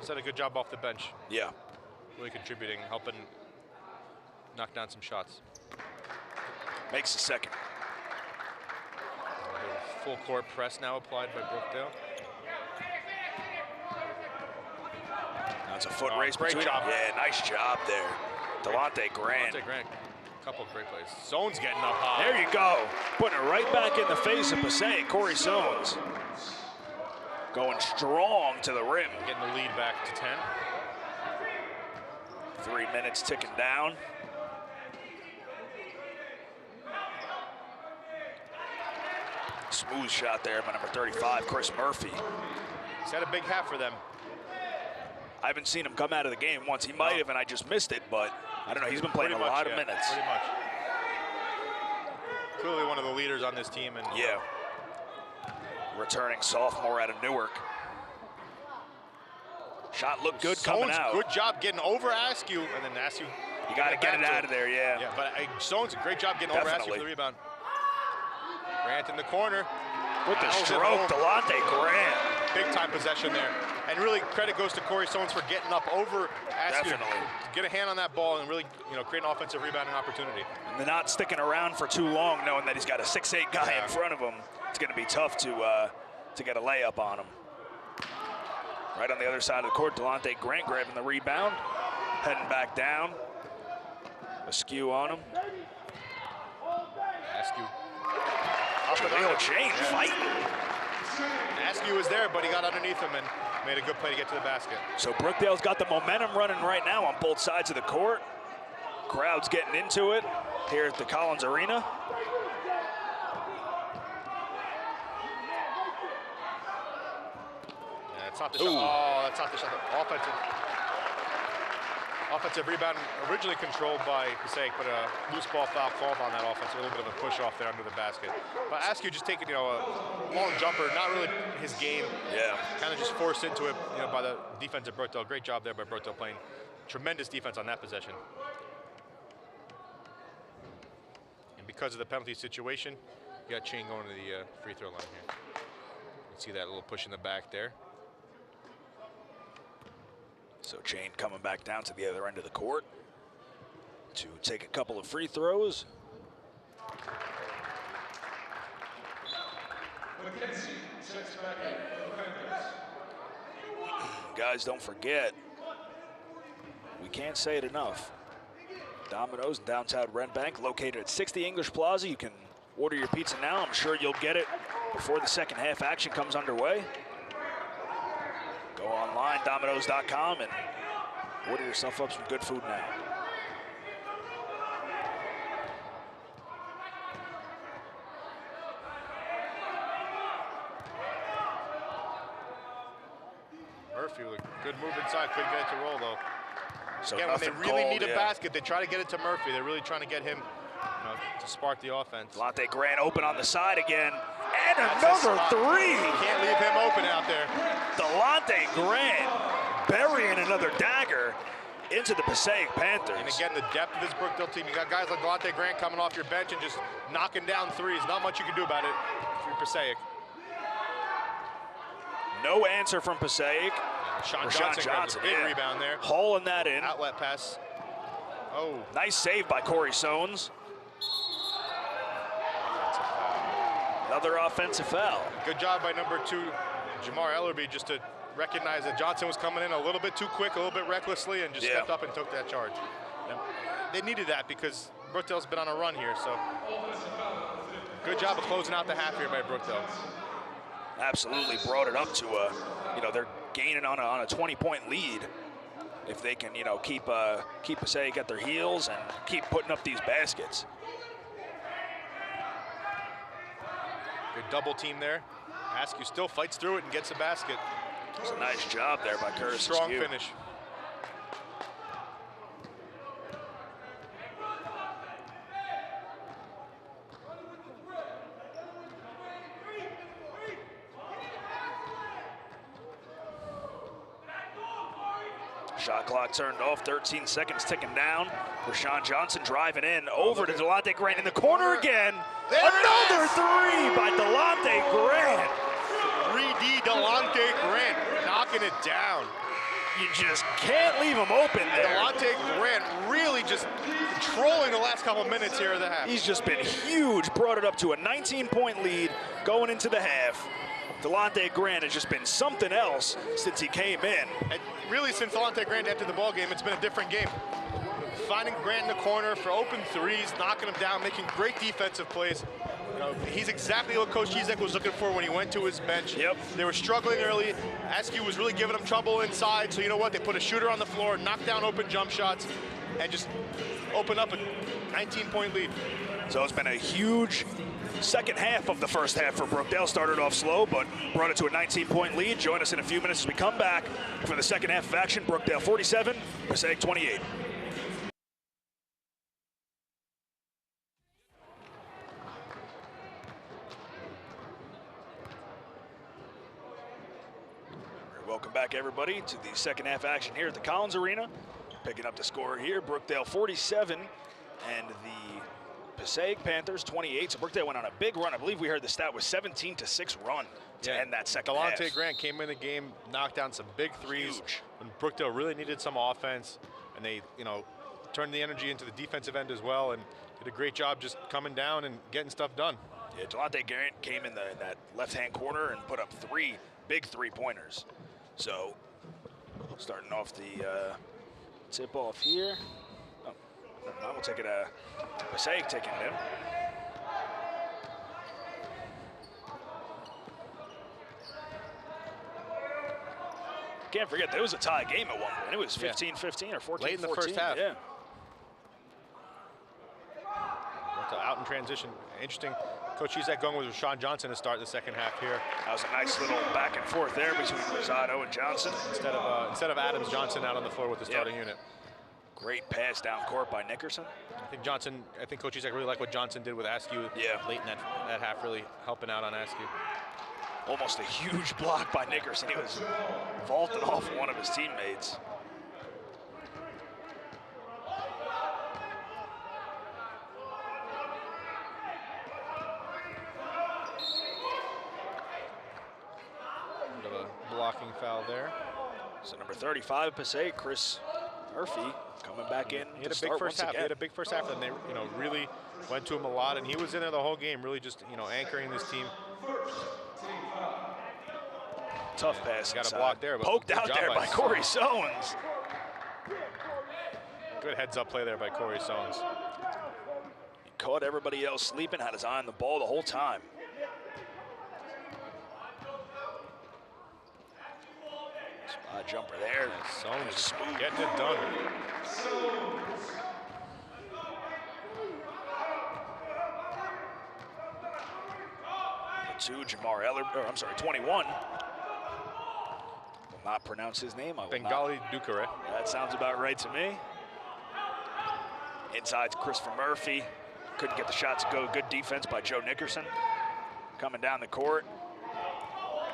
He's done a good job off the bench. Yeah. Really contributing, helping knock down some shots. Makes the second. Full court press now applied by Brookdale. That's a foot race. Great job. Yeah, nice job there. Delonte Grant. Delonte Grant, a couple of great plays. Soane's getting up high. There you go. Putting it right back in the face of Passaic. Corey Soanes going strong to the rim. Getting the lead back to 10. 3 minutes ticking down. Smooth shot there by number 35, Chris Murphy. He's had a big half for them. I haven't seen him come out of the game once. He might have, and I just missed it, but I don't know. He's been playing a lot of minutes. Pretty much. Clearly one of the leaders on this team. And yeah. Returning sophomore out of Newark. Shot looked good coming out. Good job getting over Askew, and then Askew. You got to get it out of there, yeah. Yeah, but Soane's a great job getting over Askew for the rebound. Grant in the corner. With the stroke, Delonte Grant. Big time possession there. And really credit goes to Corey Soanes for getting up over Askew. Definitely. Get a hand on that ball and really create an offensive rebounding opportunity. And they're not sticking around for too long, knowing that he's got a 6'8" guy in front of him. It's going to be tough to get a layup on him. Right on the other side of the court, Delonte Grant grabbing the rebound, heading back down. Askew on him. Askew. Real Chain fighting. Askew was there, but he got underneath him and made a good play to get to the basket. So Brookdale's got the momentum running right now on both sides of the court. Crowd's getting into it here at the Collins Arena. Yeah, it's not the shot. Oh, that's not the shot. Offensive rebound originally controlled by Passaic, but a loose ball foul called on that offense. A little bit of a push off there under the basket. But Askew just taking, a long jumper, not really his game. Yeah. Kind of just forced into it, by the defense of Brookdale. Great job there by Brookdale playing tremendous defense on that possession. And because of the penalty situation, you got Chain going to the free throw line here. You can see that little push in the back there. So Chain coming back down to the other end of the court to take a couple of free throws. Guys, don't forget, we can't say it enough. Domino's in downtown Red Bank, located at 60 English Plaza. You can order your pizza now. I'm sure you'll get it before the second half action comes underway. Go online, Domino's.com, and order yourself up some good food now. Murphy with a good move inside, couldn't get it to roll though. So again, when they really gold, need a basket, they try to get it to Murphy. They're really trying to get him to spark the offense. Delonte Grant open on the side again. And another three. Can't leave him open out there. Delonte Grant burying another dagger into the Passaic Panthers. And again, the depth of this Brookdale team. You got guys like Delonte Grant coming off your bench and just knocking down threes. Not much you can do about it for Passaic. No answer from Passaic. Sean Rashawn Johnson, big rebound there. Hauling that in. Outlet pass. Oh. Nice save by Corey Sones. Another offensive foul. Good job by number 2, Jamar Ellerby, just to recognize that Johnson was coming in a little bit too quick, a little bit recklessly, and just stepped up and took that charge. And they needed that because Brookdale's been on a run here, so good job of closing out the half here by Brookdale. Absolutely brought it up to a, they're gaining on a 20-point lead. If they can, keep Passaic at their heels and keep putting up these baskets. Good double team there. Askew still fights through it and gets a basket. It's a nice job there by Curtis. Strong Askew. finish. Shot clock turned off, 13 seconds ticking down. Rashawn Johnson driving in, over to Delonte Grant in the corner again. Another three by Delonte Grant. 3D Delonte Grant knocking it down. You just can't leave him open there. Delonte Grant really just controlling the last couple minutes here of the half. He's just been huge, brought it up to a 19-point lead going into the half. Delonte Grant has just been something else since he came in. And really, since Delonte Grant entered the ball game, it's been a different game. Finding Grant in the corner for open threes, knocking him down, making great defensive plays. He's exactly what Coach Cizek was looking for when he went to his bench. Yep. They were struggling early. Askew was really giving them trouble inside. So you know what? They put a shooter on the floor, knocked down open jump shots, and just opened up a 19-point lead. So it's been a huge second half of the first half for Brookdale. Started off slow, but brought it to a 19-point lead. Join us in a few minutes as we come back for the second half of action. Brookdale 47, Passaic 28. Welcome back, everybody, to the second half action here at the Collins Arena. Picking up the score here, Brookdale 47 and the Passaic Panthers 28. So Brookdale went on a big run. I believe we heard the stat was 17-6 run to end that second half. Delonte Grant came in the game, knocked down some big threes. Huge. When Brookdale really needed some offense, and they, turned the energy into the defensive end as well, and did a great job just coming down and getting stuff done. Yeah, Delonte Grant came in that left-hand corner and put up 3 big three-pointers. So, starting off the tip-off here. Oh, never mind, we'll take it, Passaic taking it in. Can't forget, there was a tie game at one point. It was 15-15 or 14-14. Late in the first half. Yeah. Out in transition. Interesting. Coach Cizek going with Rashawn Johnson to start the second half here. That was a nice little back and forth there between Rosado and Johnson. Instead of Adams, Johnson out on the floor with the starting unit. Great pass down court by Nickerson. I think Coach Cizek really liked what Johnson did with Askew late in that half, really helping out on Askew. Almost a huge block by Nickerson. He was vaulted off one of his teammates. Bit of a blocking foul there. So number 35, Passaic, Chris Murphy, coming back in. He had a big first half. He had a big first half, and they, really went to him a lot, and he was in there the whole game, really just, anchoring this team. Tough pass. Got a block there, but poked out there by Corey Sones. Good heads-up play there by Corey Sones. He caught everybody else sleeping, had his eye on the ball the whole time. Spot jumper there. Sones smooth. Getting it done. To Jamar Eller, or I'm sorry, 21. Will not pronounce his name. Bengali Dukare. That sounds about right to me. Inside's Christopher Murphy. Couldn't get the shot to go. Good defense by Joe Nickerson. Coming down the court.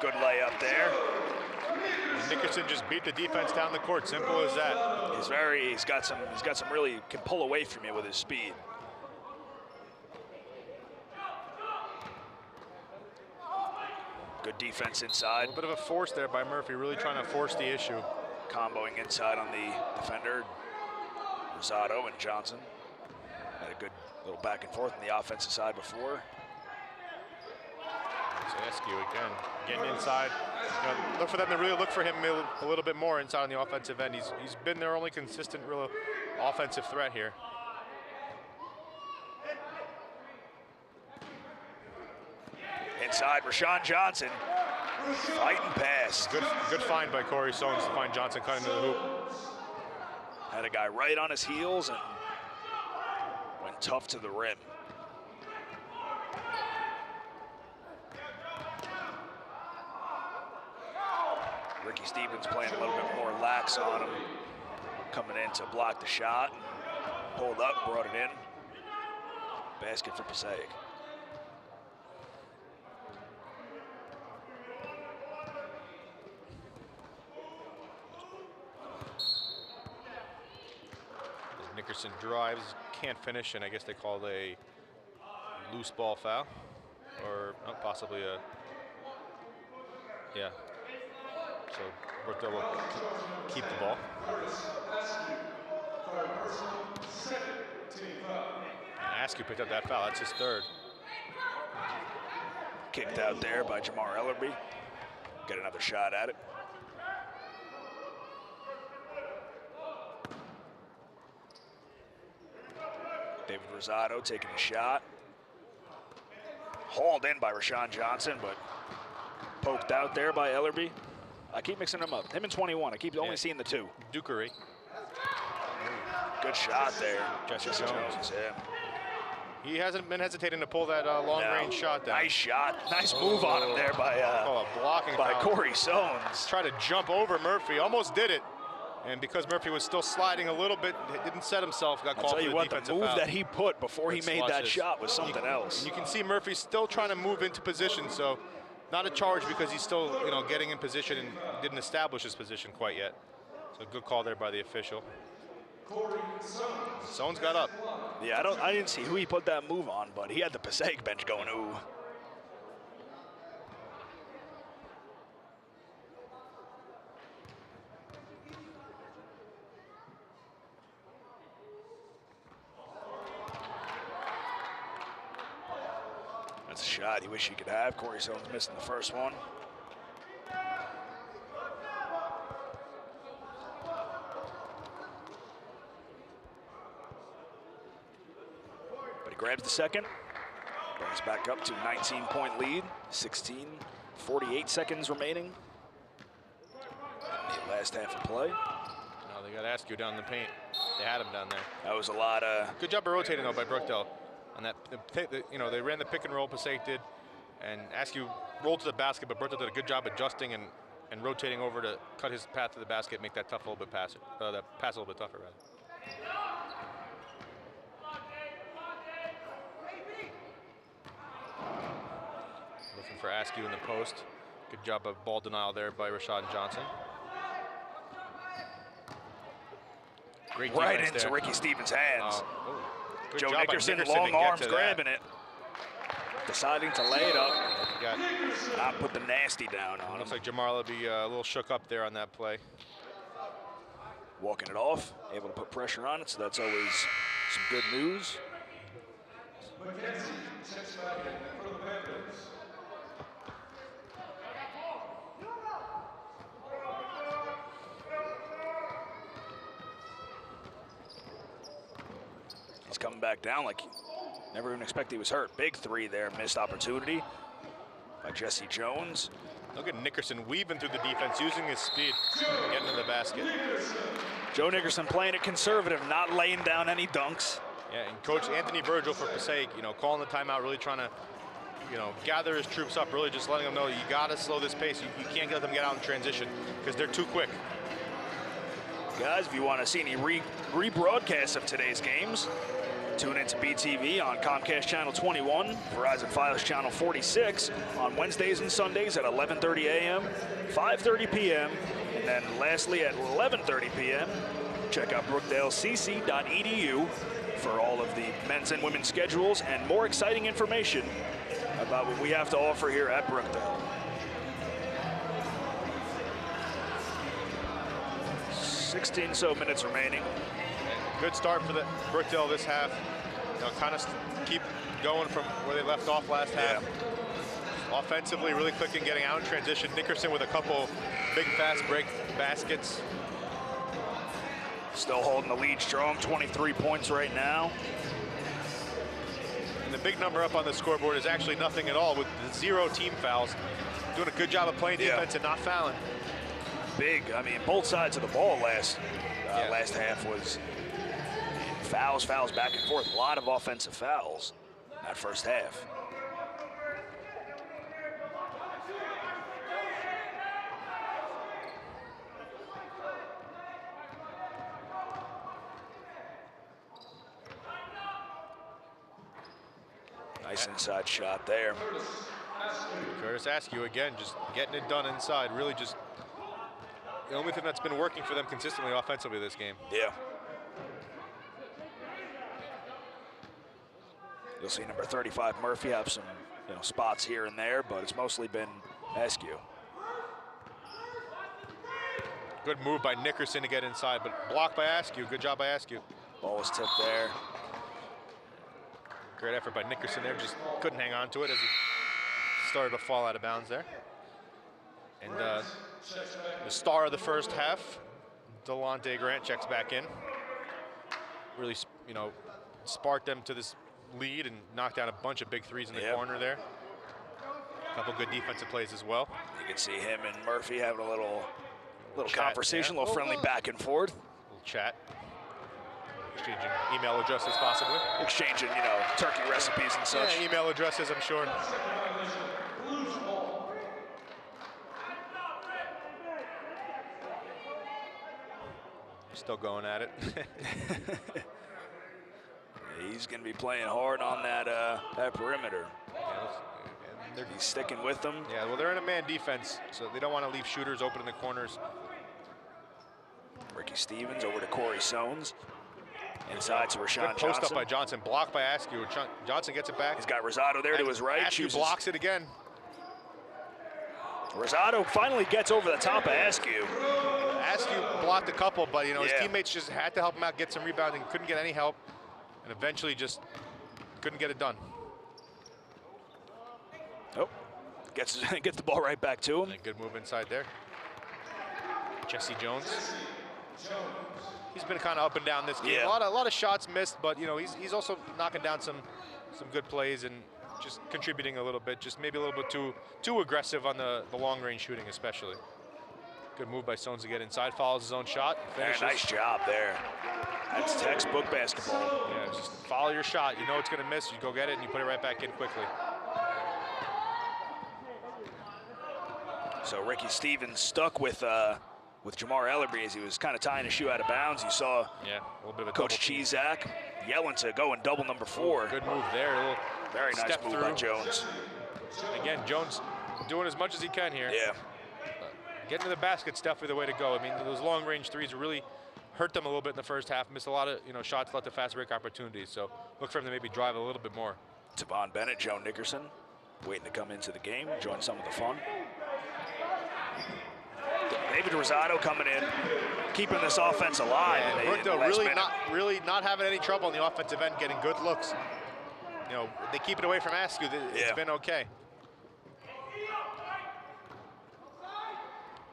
Good layup there. Nickerson just beat the defense down the court. Simple as that. He's got some really, can pull away from you with his speed. Good defense inside. A little bit of a force there by Murphy, really trying to force the issue. Comboing inside on the defender, Rosado and Johnson. Had a good little back and forth on the offensive side before. Askew again, getting inside. Look for them to really look for him a little bit more inside on the offensive end. He's been their only consistent real offensive threat here. Inside, Rashawn Johnson, fighting pass. Good find by Corey Sones to find Johnson cutting to the hoop. Had a guy right on his heels and went tough to the rim. Ricky Stevens playing a little bit more lax on him, coming in to block the shot. Pulled up, brought it in. Basket for Passaic. Nickerson drives, can't finish, and I guess they call it a loose ball foul, or possibly a, yeah. So Brookdale will keep the ball. Askew picked up that foul. That's his third. Kicked out there by Jamar Ellerby. Get another shot at it. David Rosado taking a shot. Hauled in by Rashawn Johnson, but poked out there by Ellerby. I keep mixing them up. Him and 21. I keep only seeing the two. Dukery. Good shot there. Jesse Jones. Yeah. He hasn't been hesitating to pull that long-range shot down. Nice shot. Nice move on him there by blocking by foul. Corey Sones. Tried to jump over Murphy. Almost did it. And because Murphy was still sliding a little bit, didn't set himself, got called for the defensive foul. The move that he put before he made that shot was something else. You can see Murphy still trying to move into position, so not a charge because he's still, getting in position and didn't establish his position quite yet. So good call there by the official. Sones got up. Yeah, I didn't see who he put that move on, but he had the Passaic bench going, ooh. That's a shot he wish he could have. Corey Sones missing the first one. grabs the second. Brings back up to 19-point lead. 48 seconds remaining in the last half of play. Now they got Askew down in the paint. They had him down there. That was a lot of... Good job of rotating, though, by Brookdale. On that, you know, they ran the pick and roll, Passaic did, and Askew rolled to the basket, but Brookdale did a good job adjusting and rotating over to cut his path to the basket, make that tough a little bit pass a little bit tougher, rather. Looking for Askew in the post. Good job of ball denial there by Rashad Johnson. Great right into there. Ricky Stevens' hands. Joe Nickerson, long arms grabbing it. Deciding to lay it up. Not put the nasty down on him. Looks like Jamar will be a little shook up there on that play. Walking it off, able to put pressure on it, so that's always some good news. McKenzie checks back in for the Panthers. He's coming back down like never even expected he was hurt. Big three there, missed opportunity by Jesse Jones. Look at Nickerson weaving through the defense, using his speed, getting to the basket. Joe Nickerson playing it conservative, not laying down any dunks. Yeah, and Coach Anthony Virgil for Passaic, you know, calling the timeout, really trying to, you know, gather his troops up, really just letting them know you got to slow this pace. You can't let them get out in transition because they're too quick. Guys, if you want to see any rebroadcasts of today's games, tune into BTV on Comcast Channel 21, Verizon Fios Channel 46 on Wednesdays and Sundays at 11:30 a.m., 5:30 p.m., and then lastly at 11:30 p.m. Check out brookdalecc.edu for all of the men's and women's schedules and more exciting information about what we have to offer here at Brookdale. 16 so minutes remaining. Good start for the Brookdale this half. You know, kind of keep going from where they left off last half. Offensively, really clicking, getting out in transition. Nickerson with a couple big fast break baskets. Still holding the lead strong, 23 points right now. And the big number up on the scoreboard is actually nothing at all with 0 team fouls. Doing a good job of playing defense and not fouling. Big, I mean, both sides of the ball last half was fouls back and forth. A lot of offensive fouls in that first half. Nice inside shot there. Curtis Askew again, just getting it done inside. Really just the only thing that's been working for them consistently offensively this game. Yeah. You'll see number 35 Murphy have some, you know, spots here and there, but it's mostly been Askew. Good move by Nickerson to get inside, but blocked by Askew. Good job by Askew. Ball was tipped there. Great effort by Nickerson there. Just couldn't hang on to it as he started to fall out of bounds there. And the star of the first half, Delonte Grant, checks back in. Really, you know, sparked them to this lead and knocked down a bunch of big threes in the corner there. A couple good defensive plays as well. You can see him and Murphy having a little chat, conversation, a little friendly back and forth. A little chat. Exchanging email addresses possibly. Exchanging, you know, turkey recipes and such. Yeah, email addresses, I'm sure. Still going at it. He's going to be playing hard on that perimeter. Yeah, he's sticking with them. Yeah, well, they're in a man defense, so they don't want to leave shooters open in the corners. Ricky Stevens over to Corey Sones. Inside to Rashawn Johnson. Post up by Johnson, blocked by Askew. Johnson gets it back. He's got Rosado there to his right. Askew blocks it again. Rosado finally gets over the top of Askew. Askew blocked a couple, but you know his teammates just had to help him out, get some rebounding. Couldn't get any help, and eventually just couldn't get it done. Oh, gets the ball right back to him. And a good move inside there. Jesse Jones. He's been kind of up and down this game. Yeah. A lot of shots missed, but you know he's also knocking down some good plays and just contributing a little bit. Just maybe a little bit too aggressive on the long range shooting, especially. Good move by Stones to get inside, follows his own shot, finishes. Nice job there. That's textbook basketball. Yeah, just follow your shot. You know it's going to miss. You go get it and you put it right back in quickly. So Ricky Stevens stuck with Jamar Ellerby as he was kind of tying his shoe out of bounds. You saw a little bit of a Coach Chizak yelling to go and double number 4. Good move there. A little very nice step move through by Jones. Again, Jones doing as much as he can here. Yeah. Getting to the basket's definitely the way to go. I mean, those long-range threes really hurt them a little bit in the first half. Missed a lot of shots, let the fast break opportunities. So look for him to maybe drive a little bit more. Tavon Bennett, Joe Nickerson, waiting to come into the game, join some of the fun. David Rosado coming in, keeping this offense alive. Yeah, Brookdale really not having any trouble on the offensive end, getting good looks. You know, they keep it away from Askew. It's been okay.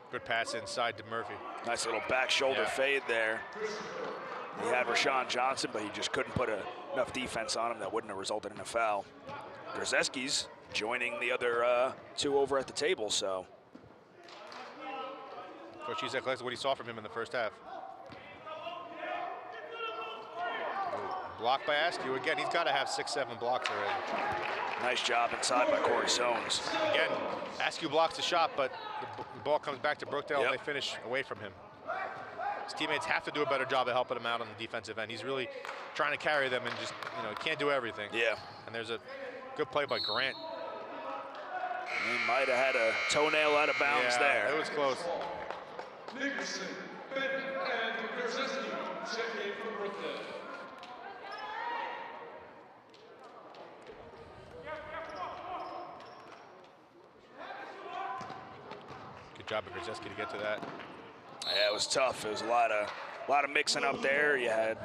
Good pass inside to Murphy. Nice little back shoulder fade there. He had Rashawn Johnson, but he just couldn't put enough defense on him that wouldn't have resulted in a foul. Grzeski's joining the other 2 over at the table, so. Coach Chizak likes what he saw from him in the first half. Blocked by Askew. Again, he's got to have 6-7 blocks already. Nice job inside by Corey Soames. Again, Askew blocks the shot, but the ball comes back to Brookdale and they finish away from him. His teammates have to do a better job of helping him out on the defensive end. He's really trying to carry them and just, he can't do everything. Yeah. And there's a good play by Grant. He might have had a toenail out of bounds there. It was close. Nickerson, Bennett, and Grzeski check in for Brookdale. Good job of Grzeski to get to that. Yeah, it was tough. It was a lot of mixing up there. You had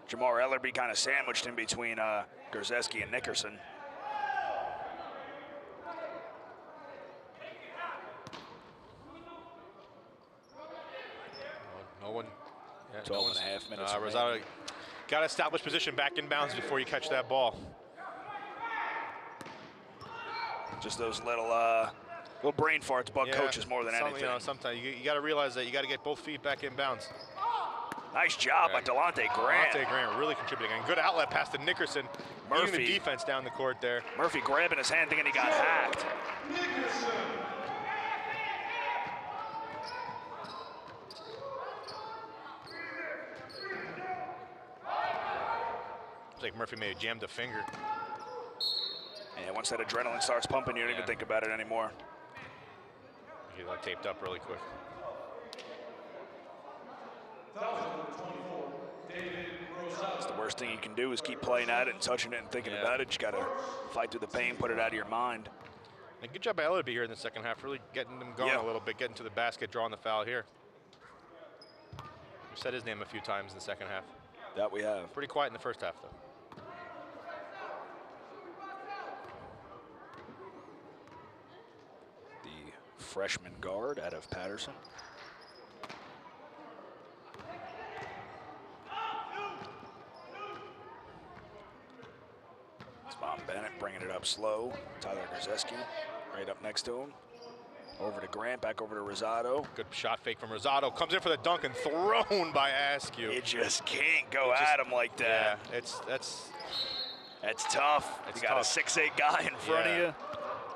Jamar Ellerby kind of sandwiched in between Grzeski and Nickerson. No one. 12 and a half minutes. Rosado got to establish position back in bounds before you catch that ball. Just those little brain farts bug coaches more than anything. Sometimes you got to realize that you got to get both feet back in bounds. Nice job by Delonte Grant. Delonte Grant really contributing. And good outlet pass to Nickerson. Murphy. Eating the defense down the court there. Murphy grabbing his hand thinking he got hacked. It's like Murphy may have jammed a finger. Yeah, once that adrenaline starts pumping, you don't even think about it anymore. He got taped up really quick. It's the worst thing you can do is keep playing at it and touching it and thinking about it. You got to fight through the pain, put it out of your mind. And good job by Ellerby here in the second half, really getting them going a little bit, getting to the basket, drawing the foul here. We've said his name a few times in the second half. That we have. Pretty quiet in the first half, though. The freshman guard out of Patterson. Tavon Bennett bringing it up slow. Tyler Grzeski right up next to him. Over to Grant, back over to Rosado. Good shot fake from Rosado. Comes in for the dunk and thrown by Askew. You just can't go at him like that. Yeah, that's tough. You got a 6'8" guy in front of you.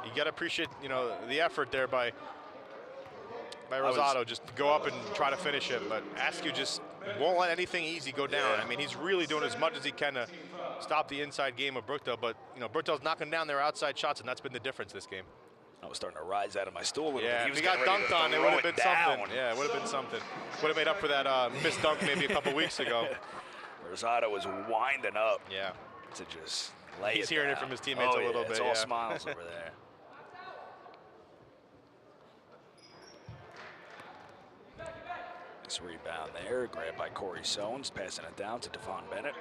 You got to appreciate, the effort there by Rosado. Just go up and try to finish it, but Askew just won't let anything easy go down. Yeah. I mean, he's really doing as much as he can to stop the inside game of Brookdale, but Brookdale's knocking down their outside shots, and that's been the difference this game. I was starting to rise out of my stool a little bit. If he got dunked on, it would have been something. Yeah, it would have been something. Would have made up for that missed dunk maybe a couple weeks ago. Rosado was winding up. Yeah. To just lay He's hearing down. it from his teammates a little bit. It's all smiles over there. Nice rebound there, grabbed by Corey Soames, passing it down to Tavon Bennett.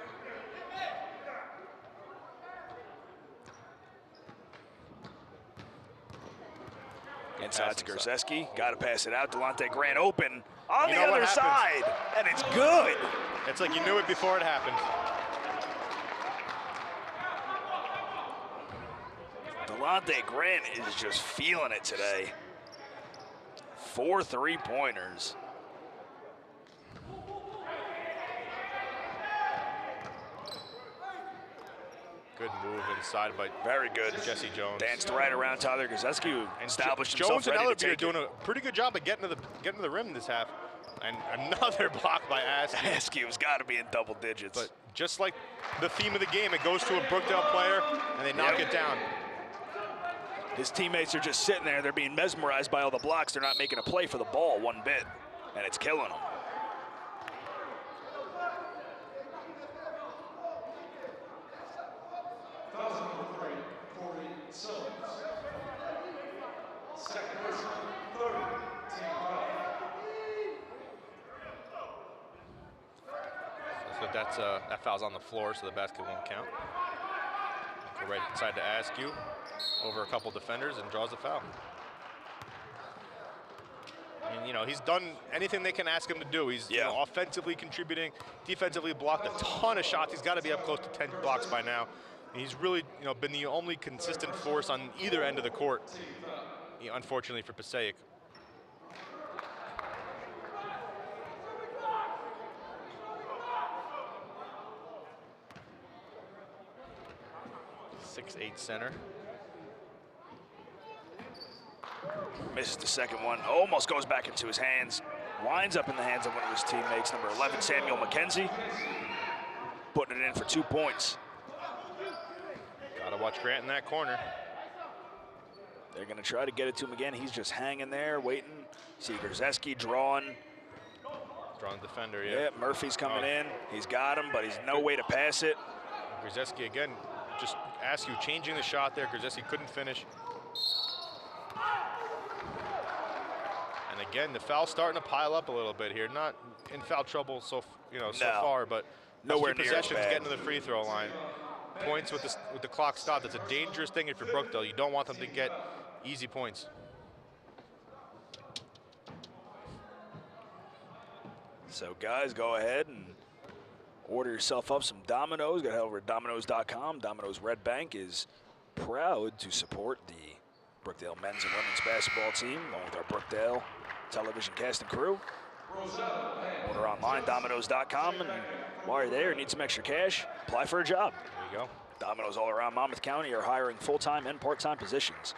Inside to pass inside. Grzeski. Got to pass it out. Delonte Grant open on You the know what other happens? side, and it's good. It's like you knew it before it happened. Delonte Grant is just feeling it today. 4 3-pointers. Good move inside by Very good. Jesse Jones. Danced right around Tyler Grzeski, who established himself Jones and ready to Ellerby are take doing it. a pretty good job of getting to the rim this half. And another block by Askew. Askew's got to be in double digits. But just like the theme of the game, it goes to a Brookdale player, and they knock it down. His teammates are just sitting there. They're being mesmerized by all the blocks. They're not making a play for the ball one bit, and it's killing them. Foul number 3, Corey Sons. Second person, third, team foul. So that foul's on the floor, so the basket won't count. Go right inside to Askew, over a couple defenders, and draws the foul. I mean, you know, he's done anything they can ask him to do. He's you know, offensively contributing, defensively blocked a ton of shots. He's got to be up close to 10 blocks by now. And he's really, you know, been the only consistent force on either end of the court, you know, unfortunately for Passaic. .68 center. Misses the second one, almost goes back into his hands. Winds up in the hands of one of his teammates, number 11, Samuel McKenzie. Putting it in for 2 points. Gotta watch Grant in that corner. They're gonna try to get it to him again. He's just hanging there, waiting. See Grzeski drawing. Drawing defender, yeah. Yeah, Murphy's coming in. He's got him, but he's no way to pass it. Grzeski again, just Askew changing the shot there. Grzeski couldn't finish. And again, the foul's starting to pile up a little bit here. Not in foul trouble so far, but nowhere near possessions as bad. getting to the free throw line. Points with the clock stopped. That's a dangerous thing if you're Brookdale. You don't want them to get easy points. So guys, go ahead and order yourself up some Domino's. Go head over to Domino's.com. Domino's Red Bank is proud to support the Brookdale men's and women's basketball team, along with our Brookdale television cast and crew. Order online, Domino's.com, and while you're there, need some extra cash, apply for a job. There you go. Domino's all around Monmouth County are hiring full-time and part-time positions.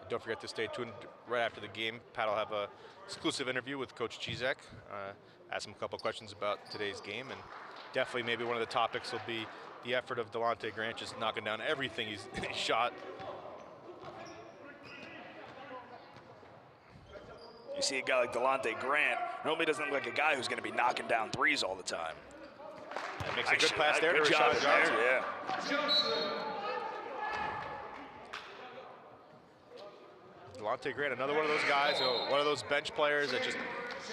Don't forget to stay tuned right after the game. Pat will have an exclusive interview with Coach Chizek. Ask him a couple questions about today's game, and definitely maybe one of the topics will be the effort of Delonte Grant just knocking down everything he's shot. You see a guy like Delonte Grant, normally doesn't look like a guy who's going to be knocking down threes all the time. And makes a good pass there to Sean Johnson. Yeah. Delonte Grant, another one of those guys, one of those bench players that just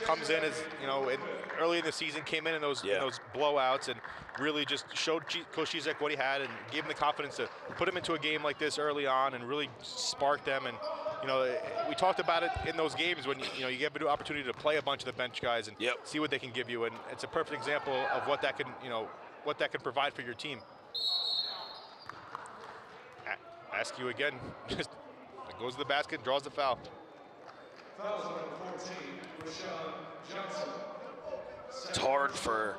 comes in as, early in the season, came in those blowouts and really just showed Coach Chizek what he had and gave him the confidence to put him into a game like this early on and really spark them. And we talked about it in those games when you get an opportunity to play a bunch of the bench guys and see what they can give you. And it's a perfect example of what that can provide for your team. Ask you again, just goes to the basket, draws the foul. Foul number 14, Rashawn Johnson. It's hard for,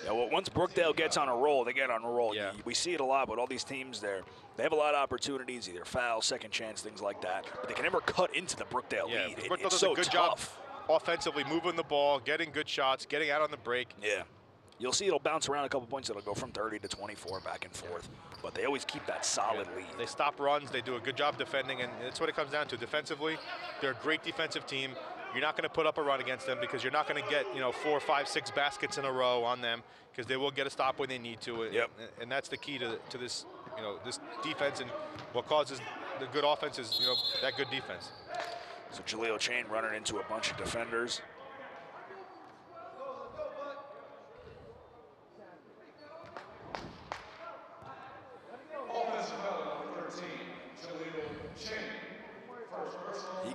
once Brookdale gets on a roll, they get on a roll. Yeah. We see it a lot, but all these teams there, they have a lot of opportunities, either foul, second chance, things like that. But they can never cut into the Brookdale lead. Brookdale It's does so a good tough. job offensively, moving the ball, getting good shots, getting out on the break. Yeah. You'll see it'll bounce around a couple points. It'll go from 30 to 24 back and forth. But they always keep that solid lead. They stop runs. They do a good job defending, and that's what it comes down to. Defensively, they're a great defensive team. You're not going to put up a run against them because you're not going to get 4, 5, 6 baskets in a row on them because they will get a stop when they need to. Yep. And that's the key to this this defense, and what causes the good offense is that good defense. So Jaleel Chain running into a bunch of defenders. Offensive foul number 13, Jaleel Chain.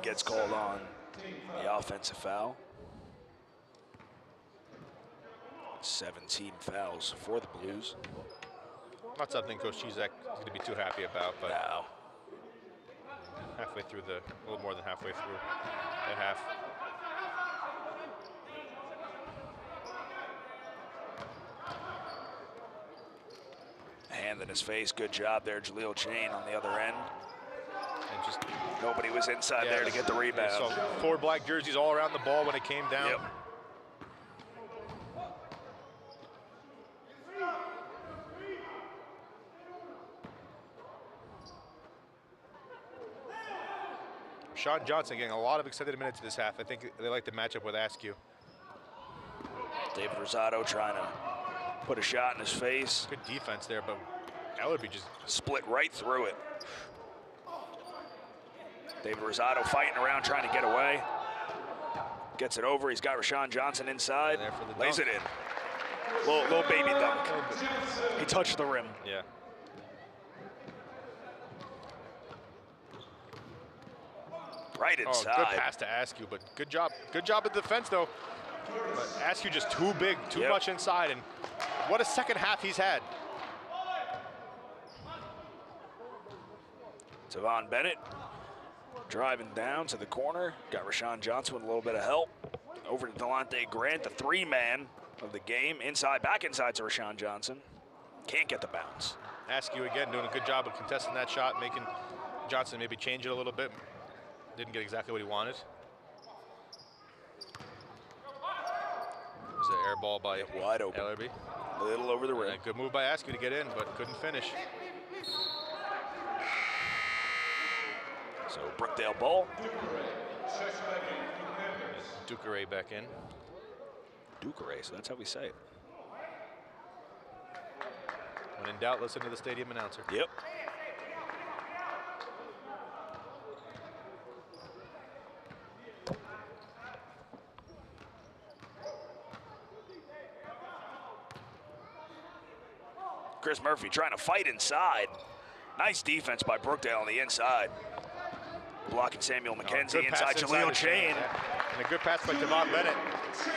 gets called on the offensive foul. 17 fouls for the Blues. Not something Coach Cizek is going to be too happy about, but Wow. halfway through a little more than halfway through the half. Hand in his face, good job there, Jaleel Chain on the other end. And just Nobody was inside there to get the rebound. So 4 black jerseys all around the ball when it came down. Yep. Sean Johnson getting a lot of extended minutes this half. I think they like the matchup with Askew. David Rosado trying to put a shot in his face. Good defense there, but Ellerby just Split right through it. David Rosado fighting around, trying to get away. Gets it over. He's got Rashawn Johnson inside. there for the Lays dunk. it in. Little baby dunk. He touched the rim. Yeah. Right Oh, inside. good pass to Askew, but good job. Good job at defense, though. But Askew just too big, too much inside, and what a second half he's had. Tavon Bennett driving down to the corner. Got Rashawn Johnson with a little bit of help. Over to Delonte Grant, the 3-man of the game. Inside, back inside to Rashawn Johnson. Can't get the bounce. Askew again doing a good job of contesting that shot, making Johnson maybe change it a little bit. Didn't get exactly what he wanted. It was an air ball by Wide open. Ellerby. A little over the rim. And a good move by Askew to get in, but couldn't finish. So Brookdale ball. Ducaray back in. Ducaray, so that's how we say it. When in doubt, listen to the stadium announcer. Yep. Chris Murphy trying to fight inside. Nice defense by Brookdale on the inside. Blocking Samuel McKenzie inside Jaleel Chain. And a good pass by Tavon Bennett.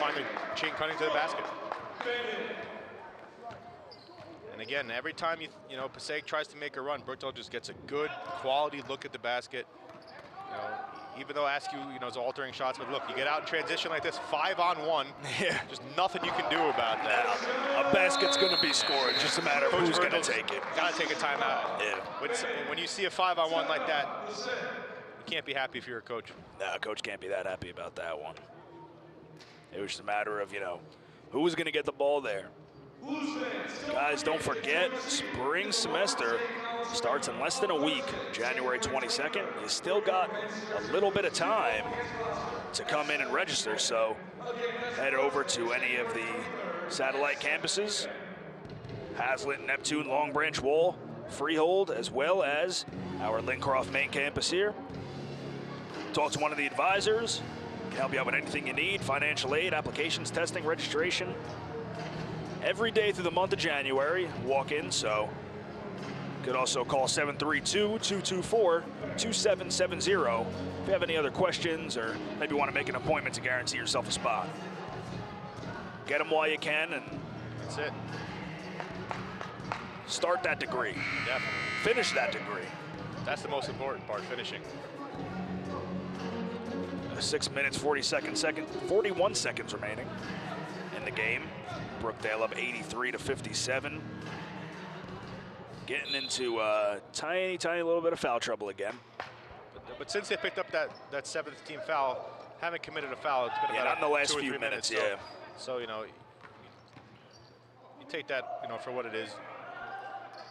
Finally, Chain cutting to the basket. And again, every time you know Passaic tries to make a run, Brookdale just gets a good quality look at the basket. You know, even though Askew is altering shots, but look, you get out in transition like this, 5-on-1. Yeah. Just nothing you can do about that. A basket's going to be scored. Just a matter of Coach who's going to Virgil's take it. Got to take a timeout. Yeah. When you see a 5-on-1 like that, you can't be happy if you're a coach. No, coach can't be that happy about that one. It was just a matter of, who's going to get the ball there. Guys, don't forget, spring semester starts in less than a week, January 22nd. You still got a little bit of time to come in and register, so head over to any of the satellite campuses, Hazlitt, Neptune, Long Branch, Wall, Freehold, as well as our Lincroft main campus here. Talk to one of the advisors, can help you out with anything you need, financial aid, applications, testing, registration. Every day through the month of January, walk in, so you could also call 732-224-2770 if you have any other questions or maybe want to make an appointment to guarantee yourself a spot. Get them while you can and That's it. start that degree. Definitely. Finish that degree. That's the most important part, finishing. 6 minutes, 41 seconds remaining in the game. Brookdale up 83-57. Getting into tiny little bit of foul trouble again. But since they picked up that 7th team foul, haven't committed a foul. It's been about not in the last 2 or 3 few minutes, So, yeah. so you take that for what it is.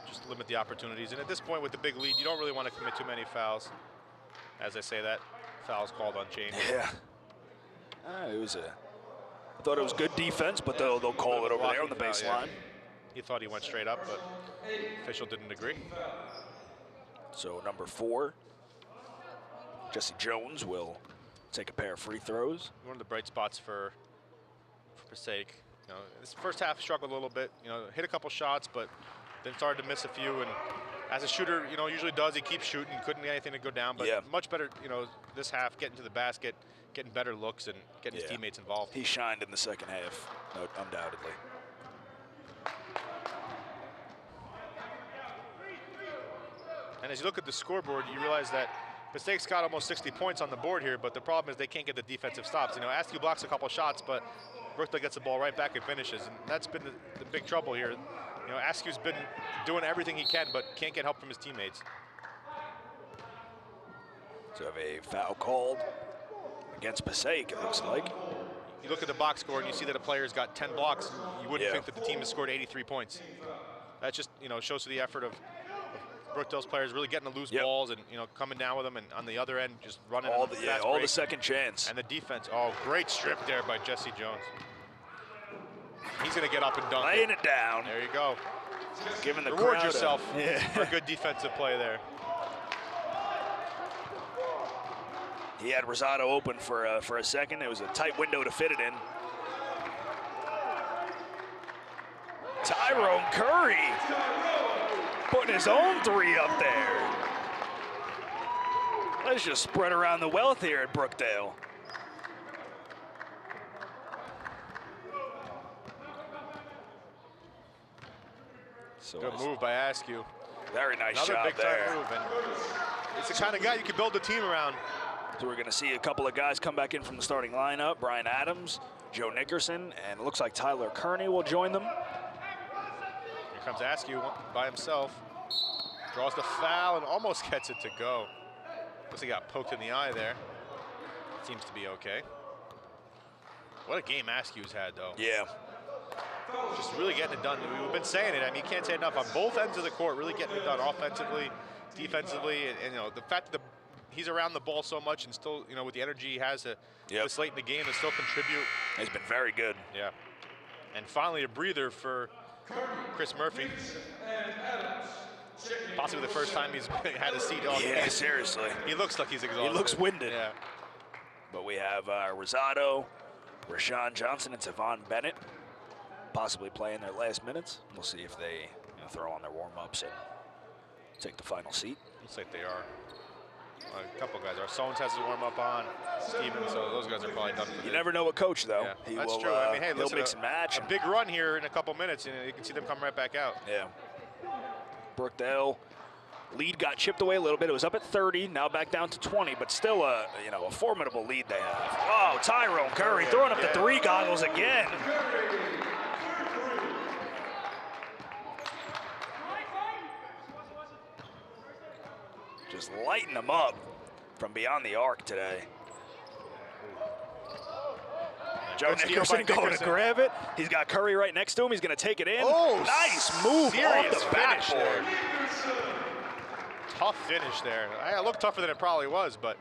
Just limit the opportunities. And at this point with the big lead, you don't really want to commit too many fouls. As I say that, foul's called on Chain. Yeah. I thought it was good defense, but they'll call it over there on the baseline. He thought he went straight up, but official didn't agree. So number 4, Jesse Jones will take a pair of free throws. One of the bright spots for Passaic. This first half struggled a little bit. Hit a couple shots, but then started to miss a few. And as a shooter, you know, usually does. He keeps shooting, couldn't get anything to go down, but much better, you know, this half, getting to the basket, getting better looks, and getting his teammates involved. He shined in the second half, undoubtedly. And as you look at the scoreboard, you realize that Passaic's got almost 60 points on the board here, but the problem is they can't get the defensive stops. You know, Askew blocks a couple shots, but Brookdale gets the ball right back and finishes, and that's been the big trouble here. You know, Askew's been doing everything he can, but can't get help from his teammates. So have a foul called against Passaic, it looks like. You look at the box score and you see that a player's got 10 blocks. You wouldn't think that the team has scored 83 points. That just, you know, shows to the effort of Brookdale's players really getting the loose balls and, you know, coming down with them, and on the other end just running all the second chance. And the defense, oh, great strip there by Jesse Jones. He's going to get up and dunk. Laying it down. There you go. Giving the Reward crowd yourself for a good defensive play there. He had Rosado open for a second. It was a tight window to fit it in. Tyrone Curry putting his own three up there. Let's just spread around the wealth here at Brookdale. So good move by Askew. Very nice Another job big there. time move, and it's the kind of guy you can build a team around. So we're going to see a couple of guys come back in from the starting lineup. Brian Adams, Joe Nickerson, and it looks like Tyler Kearney will join them. Here comes Askew by himself. Draws the foul and almost gets it to go. Looks like he got poked in the eye there. Seems to be okay. What a game Askew's had, though. Yeah. Just really getting it done. We've been saying it. I mean, you can't say enough. On both ends of the court, really getting it done offensively, defensively, and you know, the fact that he's around the ball so much and still, you know, with the energy he has this late in the game, to still contribute. He's been very good. Yeah. And finally, a breather for Chris Murphy. Possibly the first time he's had a seat on. Yeah, seriously. He looks like he's exhausted. He looks winded. Yeah. But we have Rosado, Rashawn Johnson, and Savon Bennett possibly playing their last minutes. We'll see if they throw on their warm-ups and take the final seat. Looks like they are. A couple guys are. Sones has his warm-up on. Stevens, so those guys are probably done for the day. You never know what coach, though. Yeah, that's true. I mean, hey, he'll listen, mix and match. A big run here in a couple minutes, and you can see them come right back out. Yeah. Brookdale lead got chipped away a little bit. It was up at 30, now back down to 20, but still a formidable lead they have. Oh, Tyrone Curry throwing up the three goggles again. Just lighting them up from beyond the arc today. Joe Nickerson going to grab it. He's got Curry right next to him. He's going to take it in. Oh, nice move off the backboard. Tough finish there. It looked tougher than it probably was, but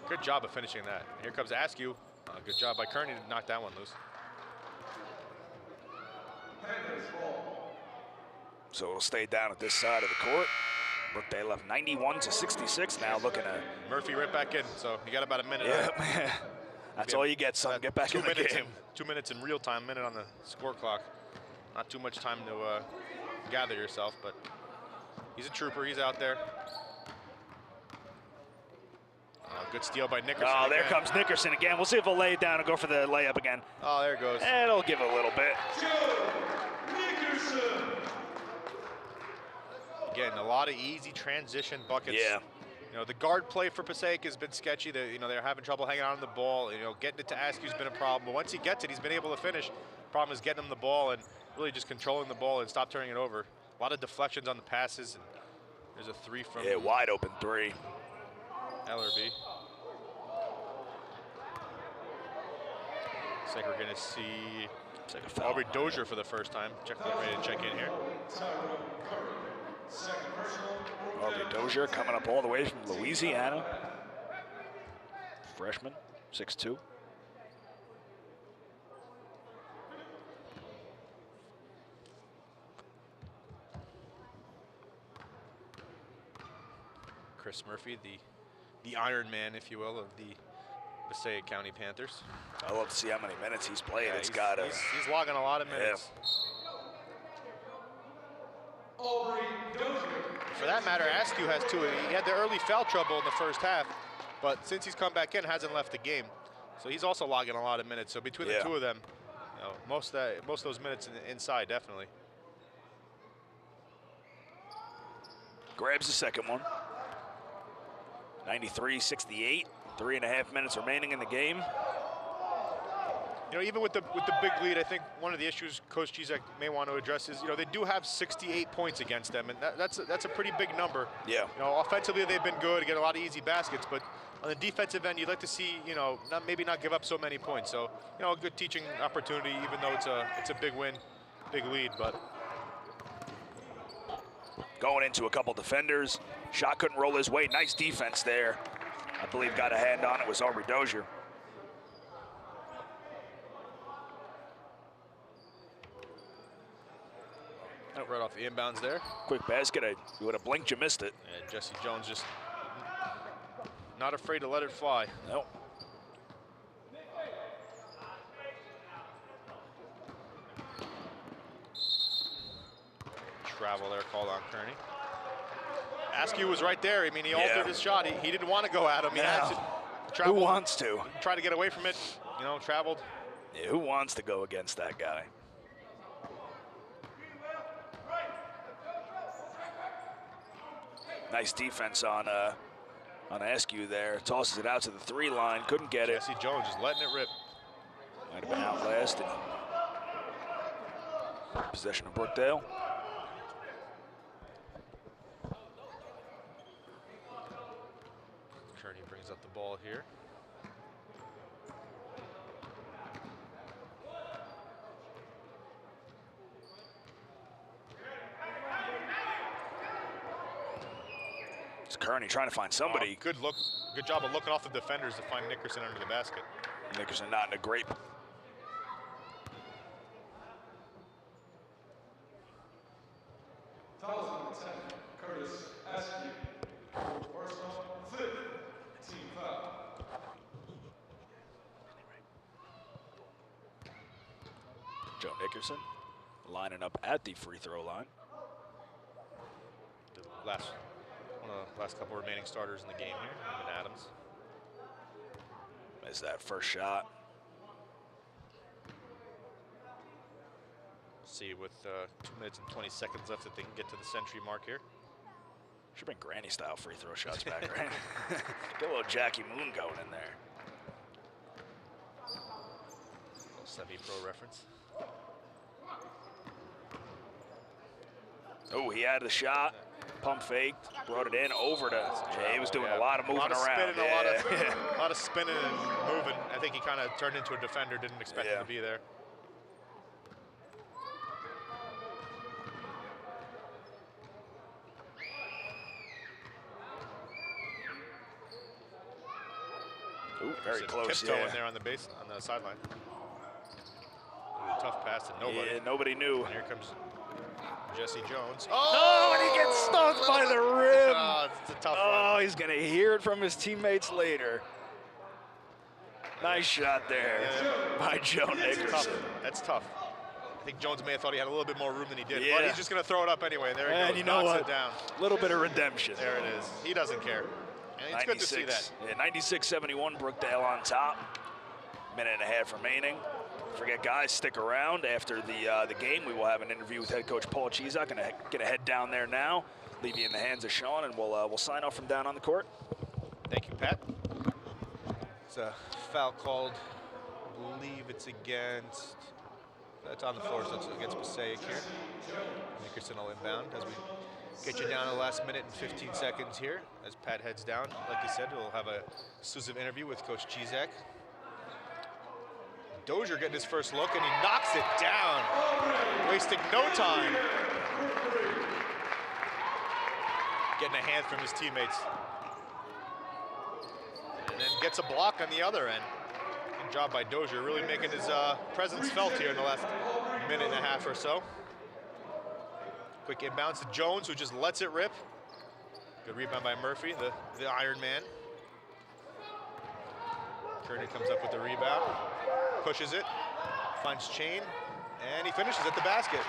good job of finishing that. Here comes Askew. Good job by Kearney to knock that one loose. So it'll stay down at this side of the court. Brookdale up 91-66 now, looking at Murphy right back in. So you got about a minute. Yeah, that's all you get, son. Get back in the game. 2 minutes in real time, minute on the score clock. Not too much time to gather yourself, but he's a trooper. He's out there. Good steal by Nickerson. Oh, there comes Nickerson again. We'll see if he'll lay it down and go for the layup again. Oh, there it goes. It'll give a little bit. Again, a lot of easy transition buckets. Yeah. You know, the guard play for Passaic has been sketchy. They're having trouble hanging on to the ball. Getting it to Askew's been a problem. But once he gets it, he's been able to finish. Problem is getting him the ball and really just controlling the ball and stop turning it over. A lot of deflections on the passes. And there's a three from wide open three. LRB. Looks like we're going to see Aubrey Dozier for the first time. Ready to check in here. Aubrey Dozier coming up all the way from Louisiana. Freshman, 6'2". Chris Murphy, the Iron Man, if you will, of the Passaic County Panthers. I love to see how many minutes he's played. Yeah, he's logging a lot of minutes. Aubrey Dozier. for that matter, Askew has too. He had the early foul trouble in the first half, but since he's come back in, hasn't left the game. So he's also logging a lot of minutes. So between the two of them, you know, most of those minutes inside, definitely. Grabs the second one. 93-68, 3.5 minutes remaining in the game. You know, even with the big lead, I think one of the issues Coach Cizek may want to address is, you know, they do have 68 points against them, and that's a pretty big number. Yeah. You know, offensively they've been good, get a lot of easy baskets, but on the defensive end, you'd like to see, you know, maybe not give up so many points. So, you know, a good teaching opportunity, even though it's a big win, big lead, but. Going into a couple defenders. Shot couldn't roll his way. Nice defense there. I believe got a hand on it was Aubrey Dozier. Right off the inbounds there. Quick basket. You would have blinked, you missed it. And Jesse Jones just not afraid to let it fly. Nope. Travel there called on Kearney. Askew was right there. I mean, he altered his shot. He didn't want to go at him. He had to travel. Who wants to? Try to get away from it. You know, traveled. Yeah, who wants to go against that guy? Nice defense on Askew there. Tosses it out to the 3 line. Couldn't get it. Jesse Jones just letting it rip. Might have been outlasted. Possession of Brookdale. Kearney brings up the ball here. It's Kearney trying to find somebody. Good job of looking off the defenders to find Nickerson under the basket. Nickerson not in a great. Fouls on 10, Curtis Askew. Personal, 5th team foul. Joe Nickerson lining up at the free throw line. One of the last couple remaining starters in the game here, him and Adams. Missed that first shot. See with 2 minutes and 20 seconds left if they can get to the century mark here. Should have been granny style free throw shots back, right? Get a little Jackie Moon going in there. Little semi-pro reference. Oh, he had the shot. Pump faked, brought it in, over to. Yeah, he was doing a lot of moving around. Spinning, a lot of spinning and moving. I think he kind of turned into a defender, didn't expect him to be there. Ooh, very close. Tiptoe in there on the base, on the sideline. Tough pass to nobody. Yeah, nobody knew. And here comes Jesse Jones. Oh, and he gets stunk by the rim. Oh, it's a tough one. He's going to hear it from his teammates later. Nice shot there by Joe Nickerson. That's tough. I think Jones may have thought he had a little bit more room than he did, Yeah. but he's just going to throw it up anyway. There he goes. And you know what? It down. A little bit of redemption. There it is. He doesn't care. And it's good to see that. Yeah, 96-71, Brookdale on top. Minute and a half remaining. Forget, guys, stick around. After the game, we will have an interview with head coach Paul Chizak. Gonna get a head down there now. Leave you in the hands of Sean, and we'll sign off from down on the court. Thank you, Pat. It's a foul called. I believe it's against. That's on the floor, so it's against Passaic here. Nickerson will inbound as we get you down to the last minute and 15 seconds here. As Pat heads down, like you said, we'll have a exclusive interview with Coach Chizak. Dozier getting his first look, and he knocks it down, wasting no time. Getting a hand from his teammates. And then gets a block on the other end. Good job by Dozier, really making his presence felt here in the last minute and a half or so. Quick inbounds to Jones, who just lets it rip. Good rebound by Murphy, the Iron Man. Kearney comes up with the rebound. Pushes it, finds Chain, and he finishes at the basket.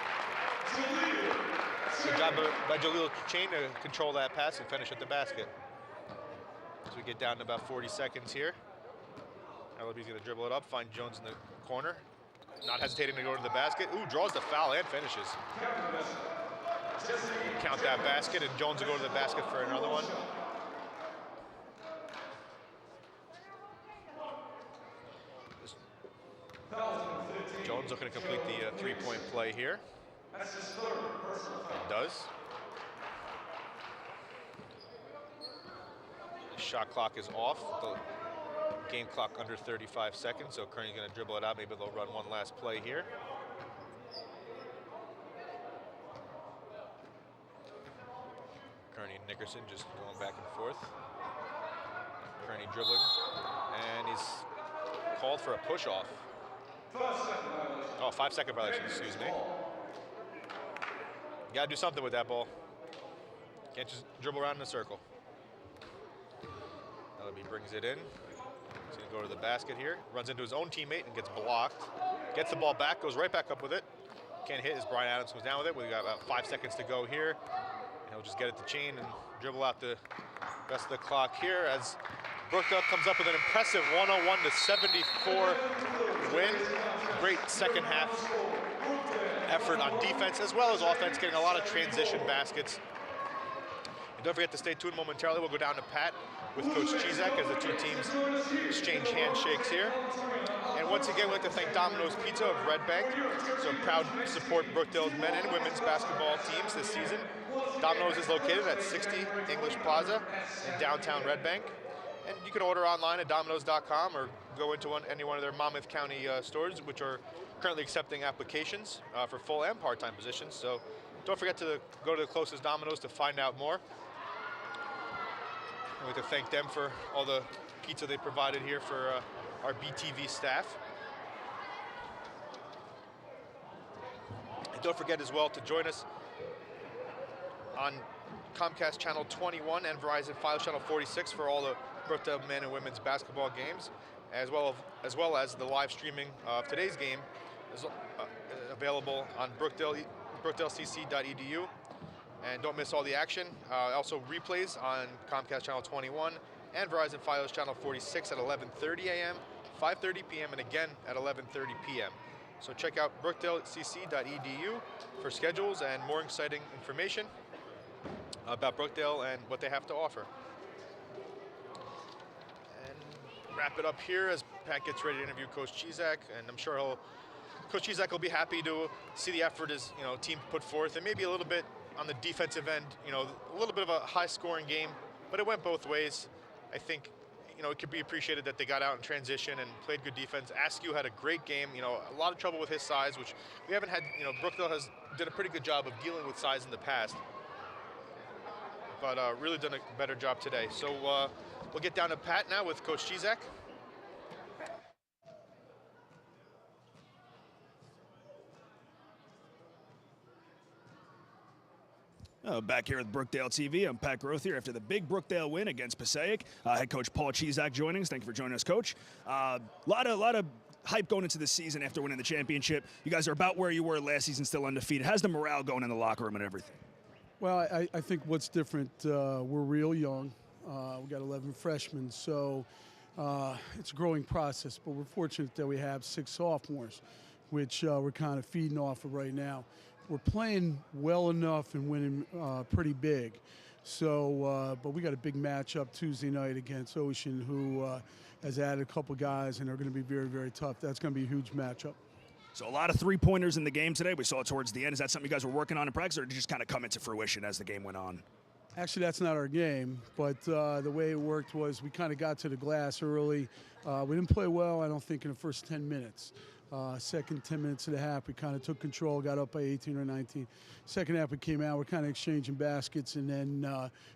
Good job by Jaleel Chain to control that pass and finish at the basket. So we get down to about 40 seconds here. LB's going to dribble it up, find Jones in the corner. Not hesitating to go to the basket. Ooh, draws the foul and finishes. Count that basket, and Jones will go to the basket for another one. Jones looking to complete the three-point play here. It does. The shot clock is off. The game clock under 35 seconds, so Kearney's going to dribble it out. Maybe they'll run one last play here. Kearney and Nickerson just going back and forth. Kearney dribbling, and he's called for a push-off. Oh, 5-second violation, excuse me. You gotta do something with that ball. Can't just dribble around in a circle. LB brings it in. He's gonna go to the basket here. Runs into his own teammate and gets blocked. Gets the ball back, goes right back up with it. Can't hit as Brian Adams comes down with it. We've got about 5 seconds to go here. And he'll just get it to Chain and dribble out the rest of the clock here as Brookdale comes up with an impressive 101-74 win. Great second half effort on defense as well as offense, getting a lot of transition baskets. And don't forget to stay tuned momentarily. We'll go down to Pat with Coach Chizak as the two teams exchange handshakes here. And once again, we'd like to thank Domino's Pizza of Red Bank. So proud to support Brookdale's men and women's basketball teams this season. Domino's is located at 60 English Plaza in downtown Red Bank. And you can order online at Domino's.com or go into any one of their Monmouth County stores, which are currently accepting applications for full and part-time positions. So don't forget to go to the closest Domino's to find out more. I'd like to thank them for all the pizza they provided here for our BTV staff. And don't forget as well to join us on Comcast Channel 21 and Verizon Fios Channel 46 for all the Brookdale men and women's basketball games, as well as the live streaming of today's game is available on brookdalecc.edu. And don't miss all the action. Also replays on Comcast Channel 21 and Verizon Fios Channel 46 at 11:30 a.m., 5:30 p.m., and again at 11:30 p.m. So check out brookdalecc.edu for schedules and more exciting information about Brookdale and what they have to offer. And wrap it up here as Pat gets ready to interview Coach Chizak, and I'm sure Coach Chizak will be happy to see the effort his team put forth, and maybe a little bit on the defensive end, a little bit of a high-scoring game, but it went both ways. I think it could be appreciated that they got out in transition and played good defense. Askew had a great game, a lot of trouble with his size, which we haven't had. Brookdale has done a pretty good job of dealing with size in the past, but really done a better job today. So we'll get down to Pat now with Coach Chizak. Back here with Brookdale TV, I'm Pat Groth here after the big Brookdale win against Passaic. Head coach Paul Chizak joining us. Thank you for joining us, Coach. Lot of hype going into the season after winning the championship. You guys are about where you were last season, still undefeated. How's the morale going in the locker room and everything? Well, I think what's different, we're real young. We got 11 freshmen, so it's a growing process. But we're fortunate that we have 6 sophomores, which we're kind of feeding off of right now. We're playing well enough and winning pretty big. So, but we got a big matchup Tuesday night against Ocean, who has added a couple guys, and they're going to be very, very tough. That's going to be a huge matchup. So a lot of three-pointers in the game today. We saw it towards the end. Is that something you guys were working on in practice, or did it just kind of come into fruition as the game went on? Actually, that's not our game, but the way it worked was we kind of got to the glass early. We didn't play well, I don't think, in the first 10 minutes. Second 10 minutes of the half, we kind of took control, got up by 18 or 19. Second half, we came out, we're kind of exchanging baskets, and then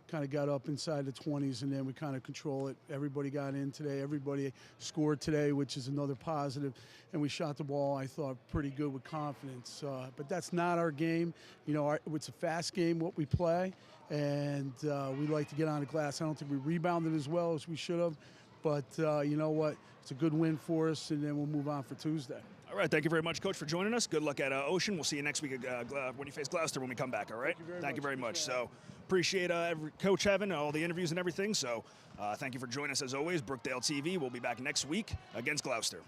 kind of got up inside the 20s, and then we kind of control it. Everybody got in today. Everybody scored today, which is another positive. And we shot the ball, I thought, pretty good with confidence. But that's not our game. It's a fast game, what we play, and we like to get on the glass. I don't think we rebounded as well as we should have. But you know what? It's a good win for us, and then we'll move on for Tuesday. All right, thank you very much, Coach, for joining us. Good luck at Ocean. We'll see you next week when you face Gloucester when we come back, all right? Thank you very much. So appreciate Coach having all the interviews and everything. So thank you for joining us as always. Brookdale TV. We'll be back next week against Gloucester.